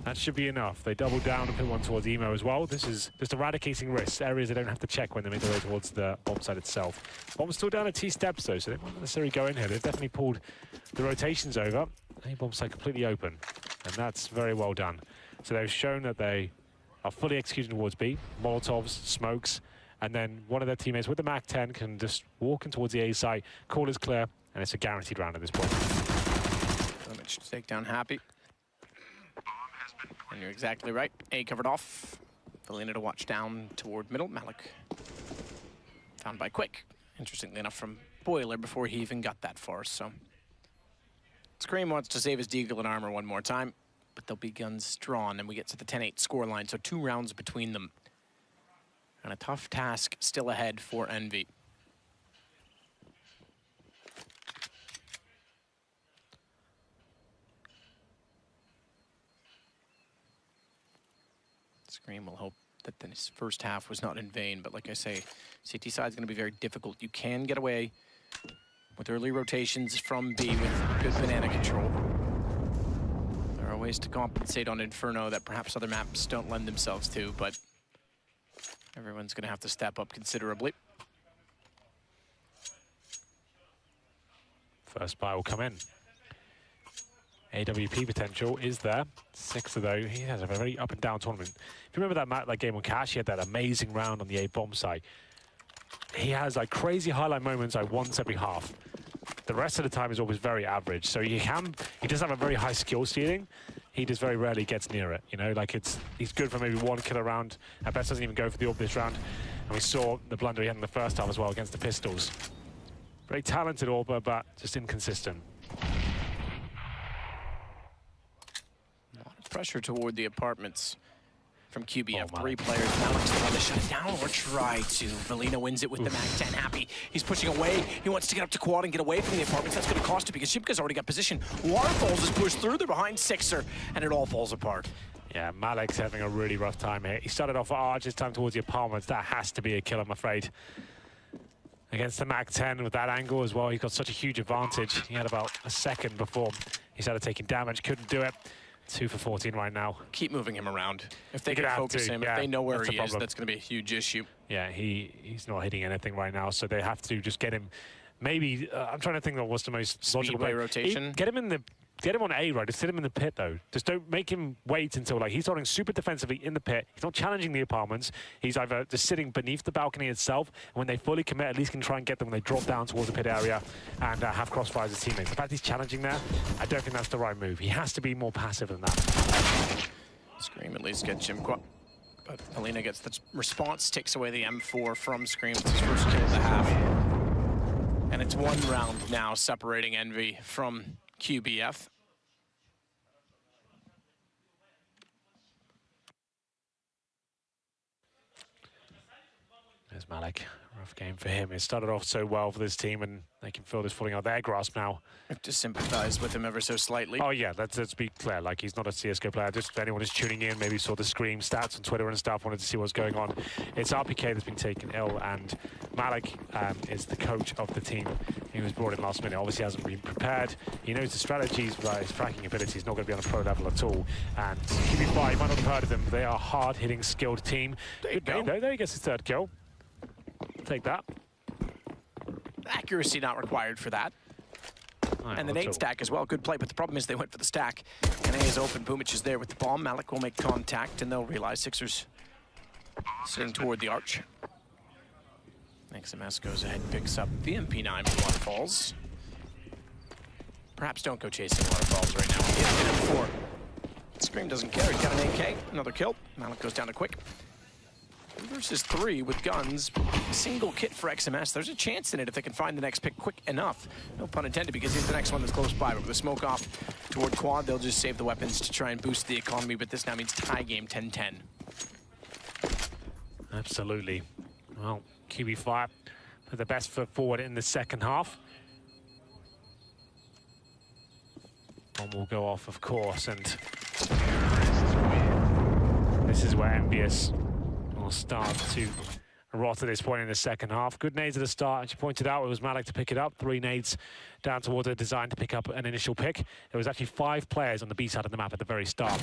That should be enough. They double down and put 1 towards Emo as well. This is just eradicating risks, areas they don't have to check when they make their way towards the bomb site itself. Bomb's still down at T steps though, so they won't necessarily go in here. They've definitely pulled the rotations over. A bomb site completely open, and that's very well done. So they've shown that they are fully executing towards B, Molotovs, smokes, and then one of their teammates with the MAC-10 can just walk in towards the A site, call is clear, and it's a guaranteed round at this point. Damage to take down Happy. And you're exactly right. A covered off. Felina to watch down toward middle. Malik found by Kvik. Interestingly enough, from Boiler before he even got that far. So Scream wants to save his deagle and armor 1 more time, but there'll be guns drawn, and we get to the 10-8 scoreline. So 2 rounds between them. And a tough task still ahead for EnVy. Scream will hope that this first half was not in vain, but like I say, CT side is going to be very difficult. You can get away with early rotations from B with good banana control. There are ways to compensate on Inferno that perhaps other maps don't lend themselves to, but everyone's going to have to step up considerably. First buy will come in. AWP potential is there. 6 of those. He has a very up and down tournament. If you remember that game on Cash, he had that amazing round on the A bomb site. He has like crazy highlight moments like once every half. The rest of the time is always very average. So he does have a very high skill ceiling. He just very rarely gets near it. You know, like he's good for maybe 1 kill a round. At best doesn't even go for the orb this round. And we saw the blunder he had in the first half as well against the Pistols. Very talented Orber, but just inconsistent. A lot of pressure toward the apartments from QBF. Oh, 3 players. Malik's the one to shut it down or try to. balbina wins it with the Mag 10. Happy. He's pushing away. He wants to get up to quad and get away from the apartments. That's going to cost it because jmqa's already got position. waterfaLLZ is pushed through. They're behind Sixer, and it all falls apart. Yeah, Malik's having a really rough time here. He started off at Arch, his time towards the apartments. That has to be a kill, I'm afraid. Against the Mag 10 with that angle as well, he got such a huge advantage. He had about a second before he started taking damage, couldn't do it. 2 for 14 right now. Keep moving him around. If they can focus him, if they know where he is, that's going to be a huge issue. Yeah, he's not hitting anything right now, so they have to just get him. Maybe, I'm trying to think of what's the most logical play. Rotation. Get him on A, right? Just sit him in the pit, though. Just don't make him wait until, like, he's holding super defensively in the pit. He's not challenging the apartments. He's either just sitting beneath the balcony itself, and when they fully commit, at least can try and get them when they drop down towards the pit area and have crossfires as teammates. The fact he's challenging there, I don't think that's the right move. He has to be more passive than that. Scream at least gets jmqa. But balbina gets the response, takes away the M4 from Scream. It's his first kill of the half. And it's 1 round now separating EnVy from QBF. There's Malik. Rough game for him. It started off so well for this team, and they can feel this falling out of their grasp now. I have to sympathize with him ever so slightly. Oh yeah, let's be clear. Like, he's not a CSGO player. Just if anyone is tuning in, maybe saw the Scream stats on Twitter and stuff, wanted to see what's going on. It's RPK that's been taken ill, and Malik is the coach of the team. He was brought in last minute. Obviously hasn't been prepared. He knows the strategies, but his fracking ability is not going to be on a pro level at all. And QB5, you might not have heard of them. They are a hard-hitting, skilled team. Good game, though. There he gets his 3rd kill. Take that. Accuracy not required for that. And the nade stack as well. Good play, but the problem is they went for the stack. And A is open. Boomich is there with the bomb. Malik will make contact, and they'll realize Sixers sitting toward the arch. XMS goes ahead and picks up the MP9 from waterfaLLZ. Perhaps don't go chasing waterfaLLZ right now. He has been M4. Scream doesn't care. He's got an AK. Another kill. Malik goes down to Kvik. 3 versus 3 with guns. Single kit for XMS. There's a chance in it if they can find the next pick quick enough. No pun intended, because he's the next one that's close by. But with the smoke off toward quad, they'll just save the weapons to try and boost the economy. But this now means tie game 10-10. Absolutely. Well, QB5 put the best foot forward in the second half. Bomb will go off, of course, and this is where EnVyUs will start to rot at this point in the second half. Good nades at the start, as you pointed out, it was Malik to pick it up. 3 nades down towards a design to pick up an initial pick. There was actually 5 players on the B side of the map at the very start.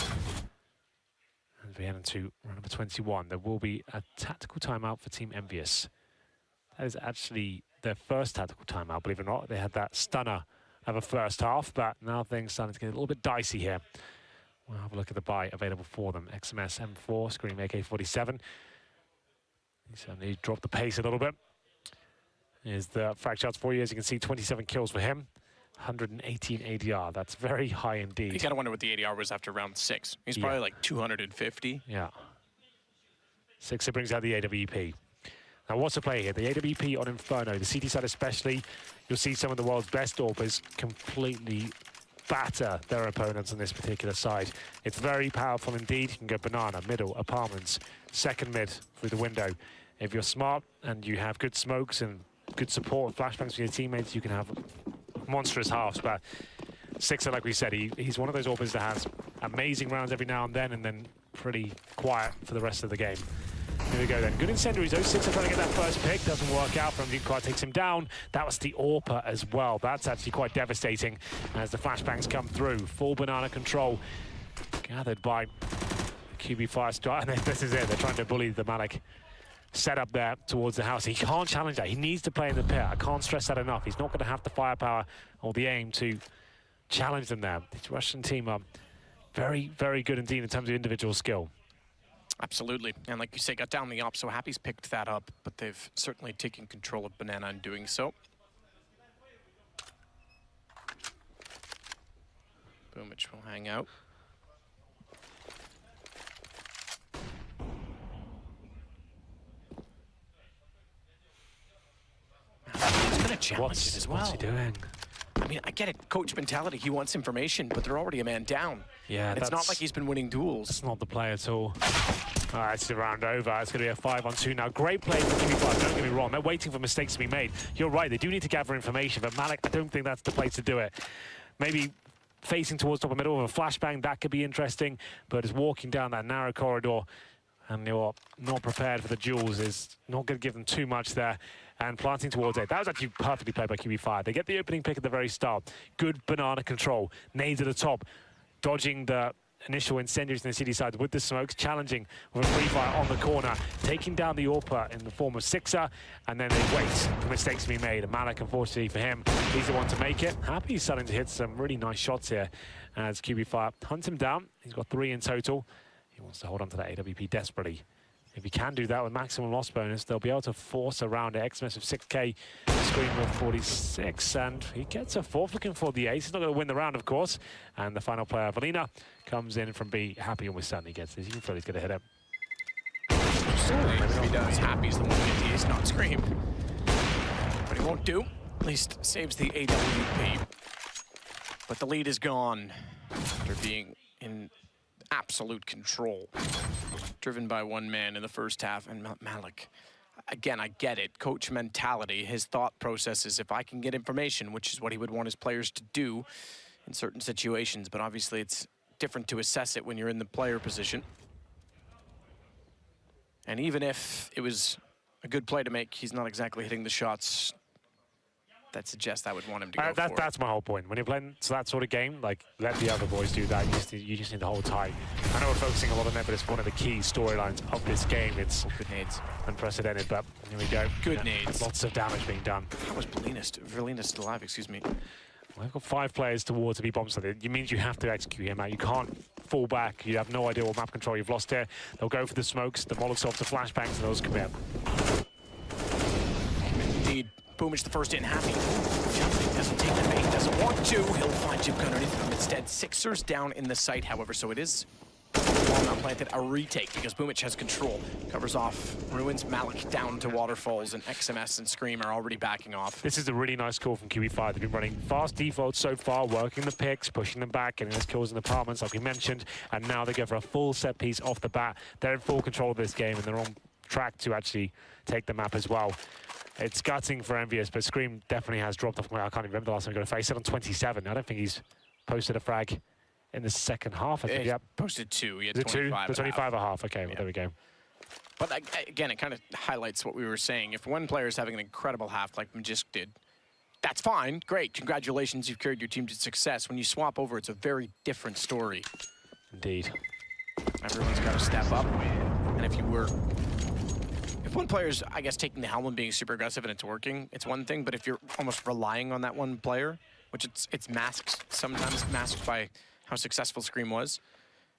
And we head into round number 21. There will be a tactical timeout for Team EnVyUs. That is actually their first tactical timeout, believe it or not. They had that stunner of a first half, but now things starting to get a little bit dicey here. We'll have a look at the buy available for them. XMS M4, Scream AK-47. He certainly dropped the pace a little bit. Here's the frag shots for you. As you can see, 27 kills for him. 118 ADR. That's very high indeed. You gotta wonder what the ADR was after round 6. He's probably like 250. Yeah. Sixer brings out the AWP. Now, what's the play here? The AWP on Inferno, the CT side especially, you'll see some of the world's best Orbers completely batter their opponents on this particular side. It's very powerful indeed. You can go banana, middle, apartments, second mid through the window. If you're smart and you have good smokes and good support, flashbangs for your teammates, you can have monstrous halves. But Sixer, like we said, he's one of those Orbers that has amazing rounds every now and then pretty quiet for the rest of the game. Here we go then. Good incendiaries though. Sixer trying to get that first pick. Doesn't work out from him. Quad takes him down. That was the AWPer as well. That's actually quite devastating as the flashbangs come through. Full banana control gathered by QB5 start. And this is it. They're trying to bully the Malik set up there towards the house. He can't challenge that. He needs to play in the pit. I can't stress that enough. He's not going to have the firepower or the aim to challenge them there. This Russian team are very, very good indeed in terms of individual skill. Absolutely, and like you say, got down the op, so Happy's picked that up, but they've certainly taken control of Banana in doing so. Boomich will hang out. He's going to challenge it as well. What's he doing? I mean, I get it, coach mentality. He wants information, but they're already a man down. Yeah, it's not like he's been winning duels. It's not the play at all. All right, it's the round over. It's going to be a 5-on-2 now. Great play from Kvik, don't get me wrong. They're waiting for mistakes to be made. You're right, they do need to gather information, but Malik, I don't think that's the place to do it. Maybe facing towards top of middle with a flashbang, that could be interesting, but it's walking down that narrow corridor and you're not prepared for the duels is not going to give them too much there. And planting towards it. That was actually perfectly played by Qualifier. They get the opening pick at the very start. Good banana control. Nades at the top. Dodging the initial incendiaries in the city side with the smokes. Challenging with a free fire on the corner. Taking down the AWPer in the form of Sixer. And then they wait for mistakes to be made. And Malik, unfortunately for him, he's the one to make it. Happy he's starting to hit some really nice shots here as Qualifier hunts him down. He's got 3 in total. He wants to hold on to that AWP desperately. If he can do that with maximum loss bonus, they'll be able to force around it. XMS with 6k, Scream with 46, and he gets a 4th looking for the ace. He's not going to win the round, of course. And the final player, balbina, comes in from B. Happy almost certainly gets this. You can feel he's going to hit him. If he does, Happy's the one to get the ace, not Scream. But he won't do. At least saves the AWP. But the lead is gone after being in absolute control. Driven by one man in the first half, and Malik, again, I get it. Coach mentality, his thought process is if I can get information, which is what he would want his players to do in certain situations, but obviously it's different to assess it when you're in the player position. And even if it was a good play to make, he's not exactly hitting the shots that suggest I would want him to go for. That's my whole point. When you're playing that sort of game, like, let the other boys do that. You just need to hold tight. I know we're focusing a lot on it, but it's one of the key storylines of this game. It's good nades. Unprecedented, but here we go. Good nades. Lots of damage being done. How was Verlina still alive, excuse me? Well, they've got 5 players towards to be bombed, so it means you have to execute him out. You can't fall back. You have no idea what map control you've lost here. They'll go for the smokes, the Molotovs, the flashbangs, and those commit. Indeed. Boomich the first in, Happy. Jumping, doesn't take the bait, doesn't want to. He'll find jmqa underneath him instead. Sixers down in the site, however, so it is while not planted, a retake because Boomich has control. Covers off Ruins, Malik down to waterfalls, and XMS and Scream are already backing off. This is a really nice call from Qualifier. They've been running fast defaults so far, working the picks, pushing them back, getting those kills in apartments, like we mentioned, and now they go for a full set piece off the bat. They're in full control of this game, and they're on track to actually take the map as well. It's gutting for EnVyUs, but Scream definitely has dropped off. I can't even remember the last time he got a face. He said on 27. I don't think he's posted a frag in the second half. I think, yeah. Posted 2. He had 25 2? 25 and a half. Okay, well, there we go. But again, it kind of highlights what we were saying. If one player is having an incredible half like Magisk did, that's fine. Great. Congratulations. You've carried your team to success. When you swap over, it's a very different story. Indeed. Everyone's got to step up. And if one player's, I guess, taking the helm and being super aggressive and it's working, it's one thing. But if you're almost relying on that one player, which it's masked, sometimes masked by how successful Scream was,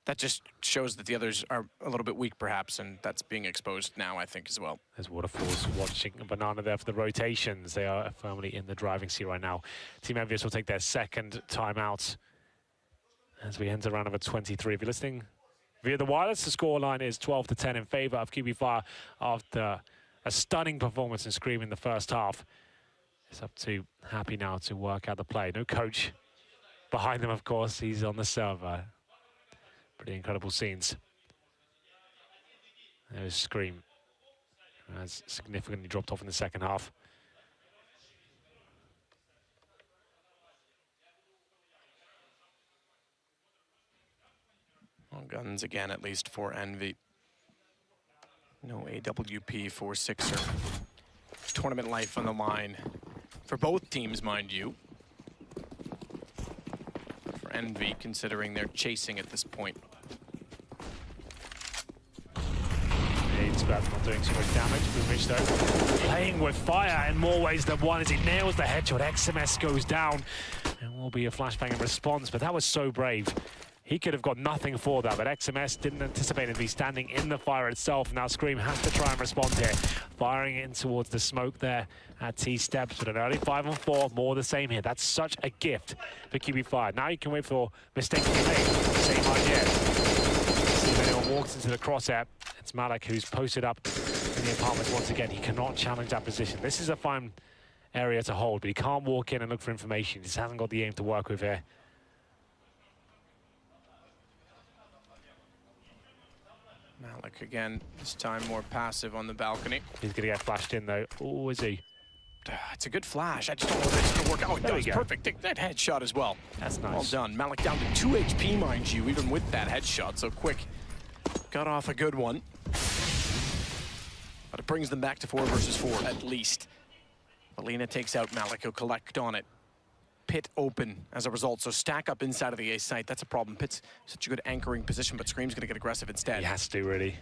that just shows that the others are a little bit weak, perhaps, and that's being exposed now, I think, as well. There's waterfalls watching a banana there for the rotations. They are firmly in the driving seat right now. Team EnVyUs will take their second timeout as we enter round number 23. If you're listening via the wireless, the scoreline is 12-10 in favor of Qualifier after a stunning performance in Scream in the first half. It's up to Happy now to work out the play. No coach behind them, of course. He's on the server. Pretty incredible scenes. There's Scream. Has significantly dropped off in the second half. Well, guns again, at least for Envy. No AWP for Sixer. Tournament life on the line for both teams, mind you. For Envy, considering they're chasing at this point. It's about not doing too much damage. Boomich, though, playing with fire in more ways than one as he nails the headshot. XMS goes down. And will be a flashbang in response, but that was so brave. he could have got nothing for that, but XMS didn't anticipate him to be standing in the fire itself. Now Scream has to try and respond here, firing in towards the smoke there at T-Steps, but an early 5-on-4, more the same here. That's such a gift for QB Fire. Now you can wait for mistakes to be made. Same idea. See if anyone walks into the crosshair. It's Malik who's posted up in the apartments once again. He cannot challenge that position. This is a fine area to hold, but he can't walk in and look for information. He just hasn't got the aim to work with here. Malik again, this time more passive on the balcony. He's going to get flashed in though. Oh, is he? It's a good flash. I just don't know if it's going to work out. Oh, it does. Perfect. Take that headshot as well. That's nice. Well done. Malik down to 2 HP, mind you, even with that headshot. So Kvik got off a good one. But it brings them back to 4 versus 4 at least. balbina takes out Malik. He'll collect on it. Pit open as a result, so stack up inside of the A site. That's a problem. Pit's such a good anchoring position, but Scream's gonna get aggressive instead. He has to, really.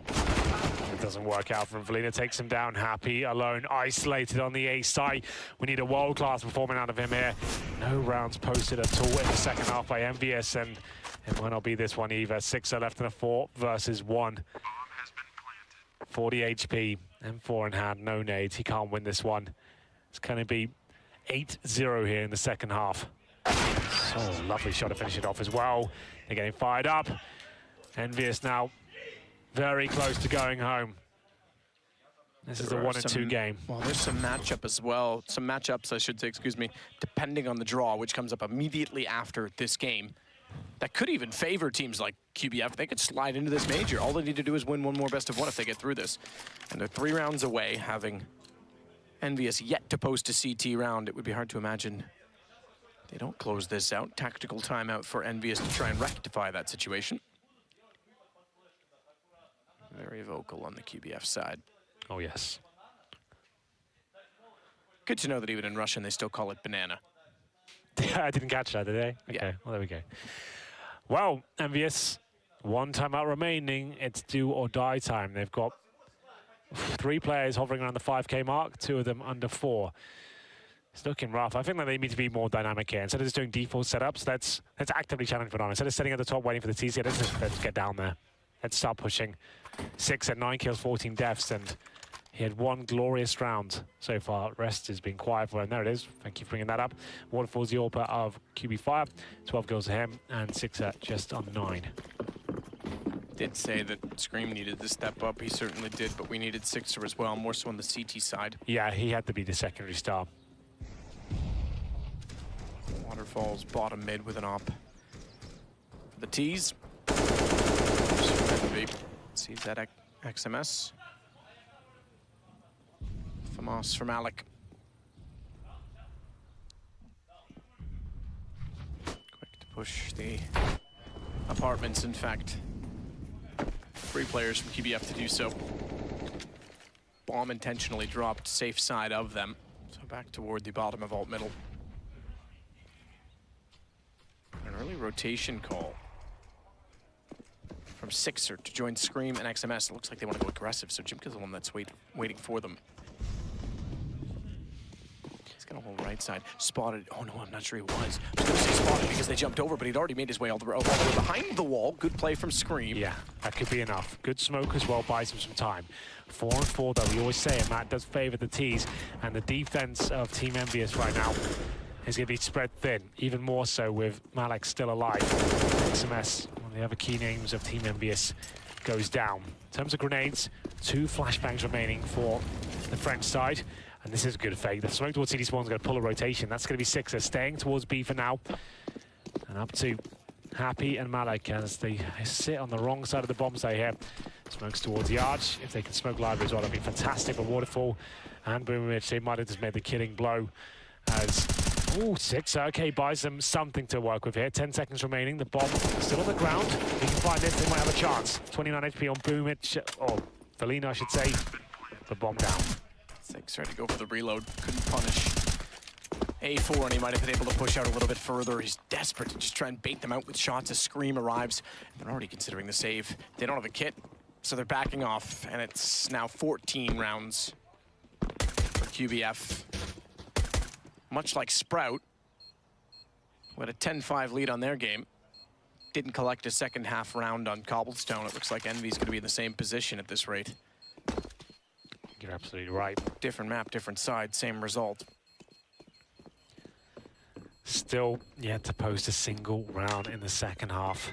It doesn't work out for him. balbina takes him down. Happy, alone, isolated on the A site. We need a world-class performance out of him here. No rounds posted at all in the second half by EnVyUs, and it might not be this one either. 6 are left in a 4 versus 1. 40 HP, M4 in hand, no nades. He can't win this one. It's gonna be 8-0 here in the second half. Oh, lovely shot to finish it off as well. They're getting fired up. EnVyUs now very close to going home. This is a 1-2 game. Well, there's some matchup as well. Some matchups, I should say, excuse me, depending on the draw, which comes up immediately after this game. That could even favor teams like QBF. They could slide into this major. All they need to do is win one more best of 1 if they get through this. And they're 3 rounds away, having EnVyUs yet to post a CT round. It would be hard to imagine they don't close this out. Tactical timeout for EnVyUs to try and rectify that situation. Very vocal on the QBF side. Oh, yes. Good to know that even in Russian, they still call it banana. I didn't catch that, did I? Okay, Yeah. well, there we go. Well, EnVyUs, 1 timeout remaining. It's do or die time. They've got 3 players hovering around the 5K mark, 2 of them under 4. It's looking rough. I think that they need to be more dynamic here. Instead of just doing default setups, let's actively challenge Bo1. Instead of sitting at the top waiting for the TC, let's get down there. Let's start pushing. 6 at 9 kills, 14 deaths, and he had 1 glorious round so far. Rest has been quiet for him. There it is. Thank you for bringing that up. waterfaLLZ Orpa of QB Fire, 12 kills to him, and 6 at just on 9. Did say that Scream needed to step up. He certainly did, but we needed Sixer as well, more so on the CT side. Yeah, he had to be the secondary star. waterfaLLZ bottom mid with an op. For the T's. Sees that XMS. FAMAS for Malik. Quick to push the apartments, in fact. 3 players from QBF to do so. Bomb intentionally dropped safe side of them. So back toward the bottom of alt middle. An early rotation call from Sixer to join Scream and XMS. It looks like they want to go aggressive, so jmqa's the one that's waiting for them. He's got a whole right side. Spotted. Oh no, I'm not sure he was. I was going to say spotted because they jumped over, but he'd already made his way all the way behind the wall. Good play from Scream. Yeah, that could be enough. Good smoke as well, buys him some time. 4-4 though, we always say it, Matt does favor the T's, and the defense of Team EnVyUs right now is going to be spread thin, even more so with Malik still alive. XMS, one of the other key names of Team EnVyUs, goes down. In terms of grenades, 2 flashbangs remaining for the French side. And this is a good fake. The smoke towards CD Spawn's going to pull a rotation. That's going to be Sixer staying towards B for now. And up to Happy and Malik as they sit on the wrong side of the bomb site here. Smokes towards the arch. If they can smoke library as well, that'd be fantastic. But waterfaLLZ and Boomich, they might have just made the killing blow as... Ooh, Sixer, okay, buys them something to work with here. 10 seconds remaining. The bomb still on the ground. If he can find it, they might have a chance. 29 HP on Boomich, or balbina, I should say. The bomb down. Six tried to go for the reload, couldn't punish A4, and he might have been able to push out a little bit further. He's desperate to just try and bait them out with shots as Scream arrives. They're already considering the save. They don't have a kit, so they're backing off, and it's now 14 rounds for QBF. Much like Sprout, who had a 10-5 lead on their game. didn't collect a second half round on Cobblestone. It looks like EnVy's going to be in the same position at this rate. You're absolutely right. Different map, different side, same result. Still yet to post a single round in the second half.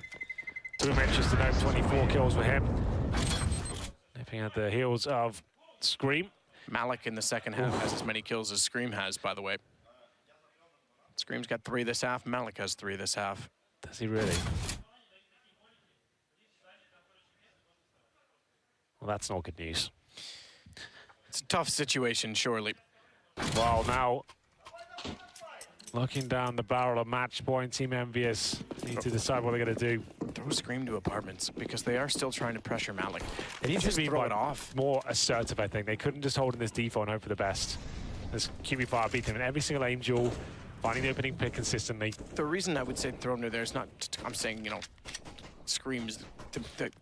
Boomich just to note 24 kills for him. Nipping at the heels of Scream. Malik in the second half has as many kills as Scream has, by the way. Scream's got 3 this half, Malik has 3 this half. Does he really? Well, that's not good news. It's a tough situation, surely. Well, now, looking down the barrel of match point, Team EnVyUs need to decide what they're going to do. Throw Scream to apartments, because they are still trying to pressure Malik. They need to be throw it off. more assertive, I think. They couldn't just hold in this default and hope for the best. As Qualifier beat them in every single aim duel, finding the opening pick consistently. The reason I would say throw him to there is not, I'm saying, you know, Scream's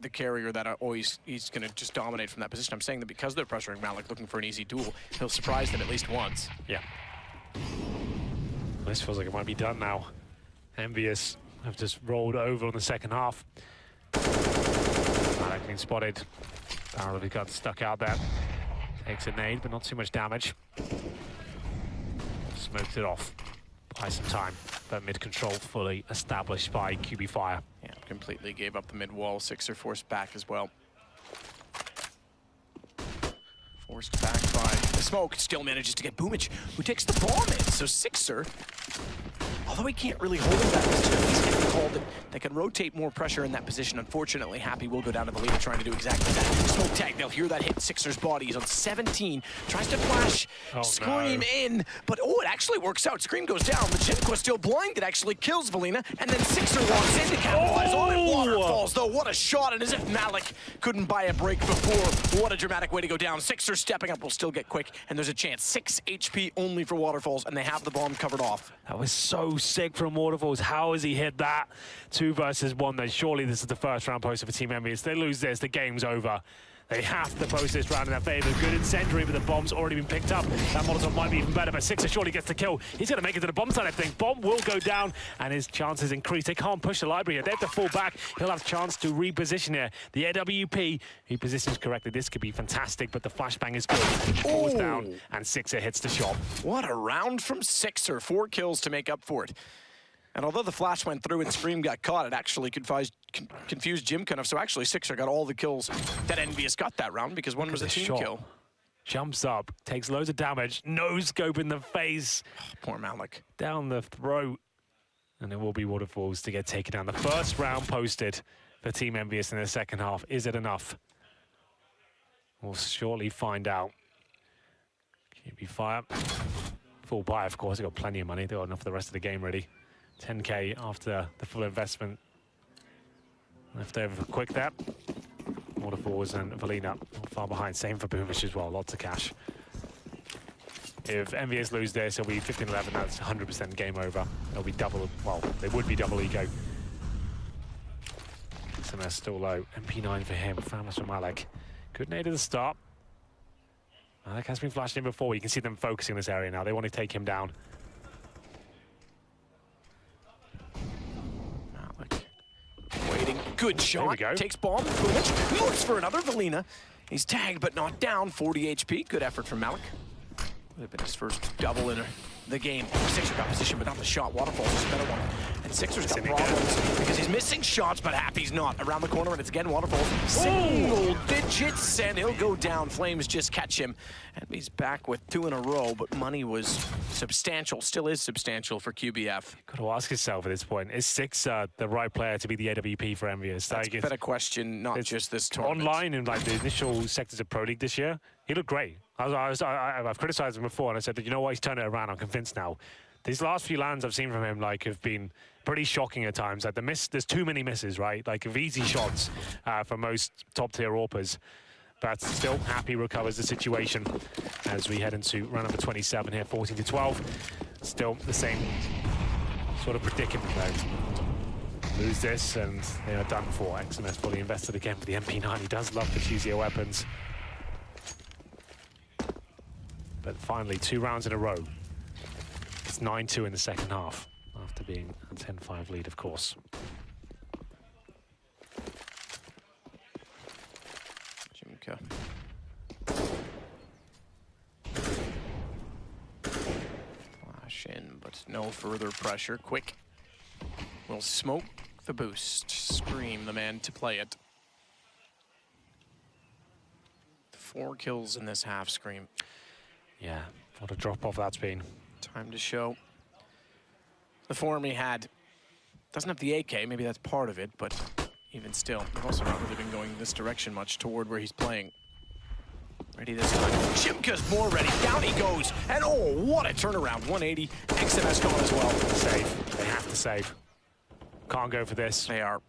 the carrier that he's going to just dominate from that position. I'm saying that because they're pressuring Malik, looking for an easy duel, he'll surprise them at least once. Yeah. This feels like it might be done now. EnVyUs have just rolled over on the second half. Malik being spotted. Barrel of got stuck out there. Takes a nade, but not too much damage. Smokes it off. Buy some time, but mid-control fully established by Qualifier. Yeah, completely gave up the mid-wall. Sixer forced back as well. Forced back by the smoke. Still manages to get Boomich, who takes the bomb in. So Sixer, although he can't really hold him that position, he's getting called that they can rotate more pressure in that position. Unfortunately, Happy will go down to the lead trying to do exactly that. Smoke tag, they'll hear that hit Sixer's body. He's on 17, tries to flash, Scream in, but it actually works out. Scream goes down, but jmqa still blind. It actually kills vaLLLina, and then Sixer walks in to capitalize on it. waterfaLLZ, though, what a shot, and as if Malik couldn't buy a break before. What a dramatic way to go down. Sixer stepping up will still get Kvik, and there's a chance. 6 HP only for waterfaLLZ, and they have the bomb covered off. That was so sick from waterfaLLZ. How has he hit that? 2 versus 1, then surely this is the first round poster for Team EnVyUs. If they lose this, the game's over. They have to post this round in their favor. Good incendiary, but the bomb's already been picked up. That Molotov might be even better, but Sixer surely gets the kill. He's going to make it to the bomb side, I think. Bomb will go down, and his chances increase. They can't push the library here. They have to fall back. He'll have a chance to reposition here. The AWP, he positions correctly. This could be fantastic, but the flashbang is good. Falls down, and Sixer hits the shot. What a round from Sixer. 4 kills to make up for it. And although the flash went through and Scream got caught, it actually confused jmqa enough. So actually, Sixer got all the kills that EnVyUs got that round because one was a team kill. Jumps up, takes loads of damage, no scope in the face. Poor Malik. Down the throat. And it will be waterfaLLZ to get taken down. The first round posted for Team EnVyUs in the second half. Is it enough? We'll shortly find out. Qualifier. Full buy, of course. They've got plenty of money. They've got enough for the rest of the game ready. 10K after the full investment. Left over for Kvik there. waterfaLLZ and vaLLLina not far behind. Same for Boomich as well, lots of cash. If EnVyUs lose this, it'll be 15-11, that's 100% game over. It'll be double, well, they would be double ego. SMS still low. MP9 for him, famous for Malik. Good nade at the start. Malik has been flashed in before. You can see them focusing this area now. They want to take him down. Waiting, good shot. There we go. Takes bomb. Boomich looks for another vaLLLina. He's tagged but not down. 40 HP. Good effort from Malik. Would have been his first double in the game. Sixer got position, but not the shot. waterfaLLZ is a better one. And Sixer's got problems because he's missing shots, but Happy's not. Around the corner, and it's again waterfaLLZ. Single digits, and he'll go down. Flames just catch him. And he's back with 2 in a row, but money was substantial, still is substantial for QBF. Got to ask yourself at this point, is Sixer the right player to be the AWP for EnVyUs? That's a better question, not just this tournament. Online in like the initial sectors of Pro League this year, he looked great. I've criticized him before, and I said that, you know what, he's turned it around. I'm convinced now. These last few lands I've seen from him have been pretty shocking at times. Like there's too many misses, right? Like of easy shots for most top-tier AWPers. But still, Happy recovers the situation as we head into round number 27 here, 14-12. Still the same sort of predicament though. Lose this and they are done for. XMS fully invested again for the MP9. He does love the choosier weapons. But finally, 2 rounds in a row. It's 9-2 in the second half, after being a 10-5 lead, of course. jmqa. Flash in, but no further pressure. Kvik will smoke the boost. Scream the man to play it. 4 kills in this half, Scream. Yeah, what a drop-off that's been. Time to show the form he had. Doesn't have the AK, maybe that's part of it, but even still, they've also not really been going this direction much toward where he's playing. Ready this time. jmqa's more ready. Down he goes. And oh, what a turnaround. 180. XMS gone as well. Save. They have to save. Can't go for this. They are.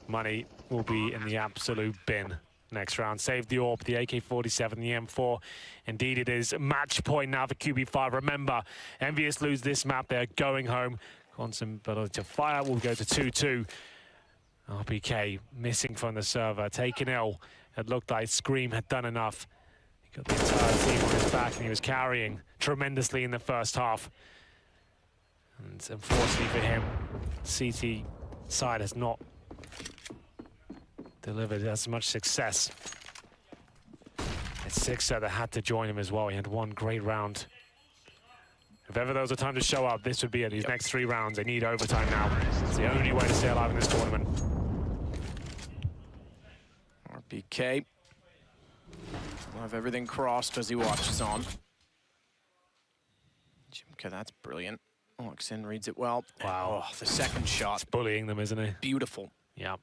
Money will be in the absolute bin next round. Save the AWP, the AK-47, the M4. Indeed, it is match point now for Qualifier. Remember, EnVyUs lose this map. They're going home. Constant Bellator Fire will go to 2-2. RPK missing from the server, taken ill. It looked like Scream had done enough. He got the entire team on his back and he was carrying tremendously in the first half. And unfortunately for him, CT side has not delivered as much success. It's Sixer that had to join him as well. He had one great round. If ever there was a time to show up, this would be it. These next 3 rounds, they need overtime now. It's the only way to stay alive in this tournament. RPK will have everything crossed as he watches on. jmqa, that's brilliant. Walks in, reads it well. Wow. Oh, the second shot. It's bullying them, isn't it? Beautiful. Yeah.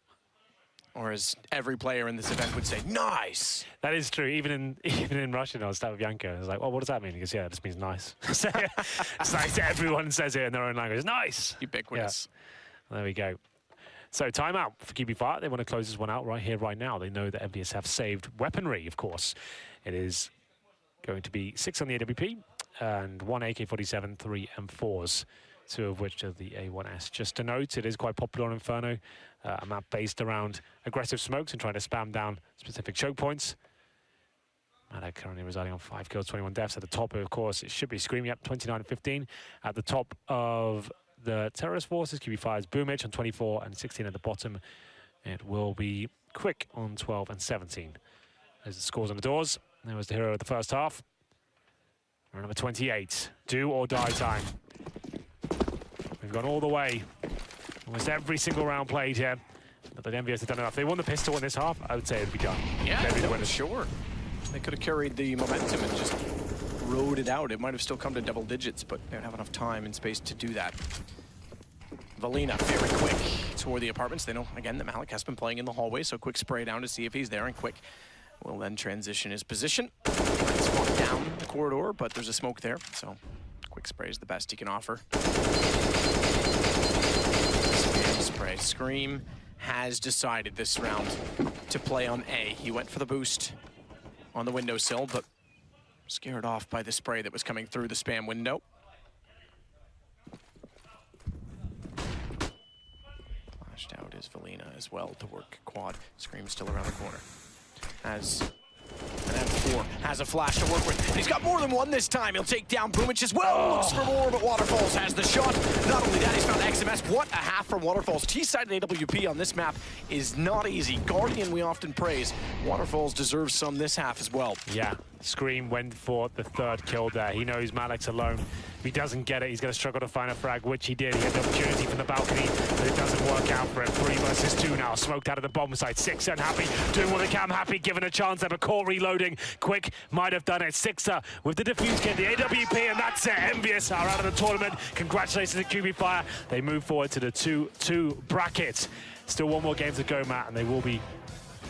Or as every player in this event would say, nice. That is true. Even in Russian, I was start with Yanko. I was like, well, what does that mean? He goes, yeah, this means nice. So, it's like everyone says it in their own language. Nice. Ubiquitous. Yeah. There we go. So timeout for Qualifier. They want to close this one out right here, right now. They know that EnVyUs have saved weaponry, of course. It is going to be 6 on the AWP and 1 AK-47, 3 M4s, 2 of which are the A1S. Just to note, it is quite popular on Inferno, a map based around aggressive smokes and trying to spam down specific choke points. Malak currently residing on 5 kills, 21 deaths. At the top, of course, it should be Scream, yep, 29-15. At the top of the terrorist forces, Qualifier's Boomich on 24 and 16 at the bottom. It will be Kvik on 12 and 17. There's the scores on the doors. There was the hero of the first half. Round number 28, do or die time. We've gone all the way. Almost every single round played here. But the EnVyUs have done enough. If they won the pistol in this half, I would say it'd be done. Yeah, no, sure. They could have carried the momentum and just rode it out. It might have still come to double digits, but they don't have enough time and space to do that. balbina very quick toward the apartments. They know, again, that Malak has been playing in the hallway, so quick spray down to see if he's there, and Kvik will then transition his position. Walk down the corridor, but there's a smoke there, so quick spray is the best he can offer. Spray. Scream has decided this round to play on A. He went for the boost on the windowsill, but scared off by the spray that was coming through the spam window. Flashed out is balbina as well to work quad. Scream still around the corner. Has an M4, has a flash to work with. And he's got more than one this time. He'll take down Boomich as well. Looks for more, but waterfaLLZ has the shot. Not only that, he's found XMS. What a half from waterfaLLZ. T-sided AWP on this map is not easy. Guardian we often praise. waterfaLLZ deserves some this half as well. Yeah, Scream went for the 3rd kill there. He knows Malak's alone. If he doesn't get it, he's going to struggle to find a frag, which he did. He had the opportunity from the balcony, but it doesn't work out for him. 3 versus 2 now. Smoked out of the bomb site. Sixer unhappy, doing what they can. Happy, given a chance. They have a core reloading. Kvik might have done it. Sixer with the defuse kit, the AWP, and that's it. EnVyUs are out of the tournament. Congratulations to Qualifier. They move forward to the 2-2 bracket. Still 1 more game to go, Matt, and they will be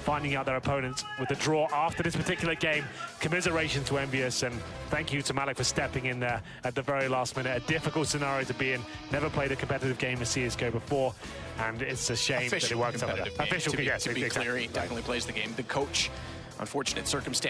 finding out their opponents with the draw after this particular game. Commiseration to EnVyUs, and thank you to Malak for stepping in there at the very last minute. A difficult scenario to be in. Never played a competitive game of CSGO before, and it's a shame that it works out like that. Official, to be yes, clear, he exactly. definitely plays the game. The coach, unfortunate circumstance.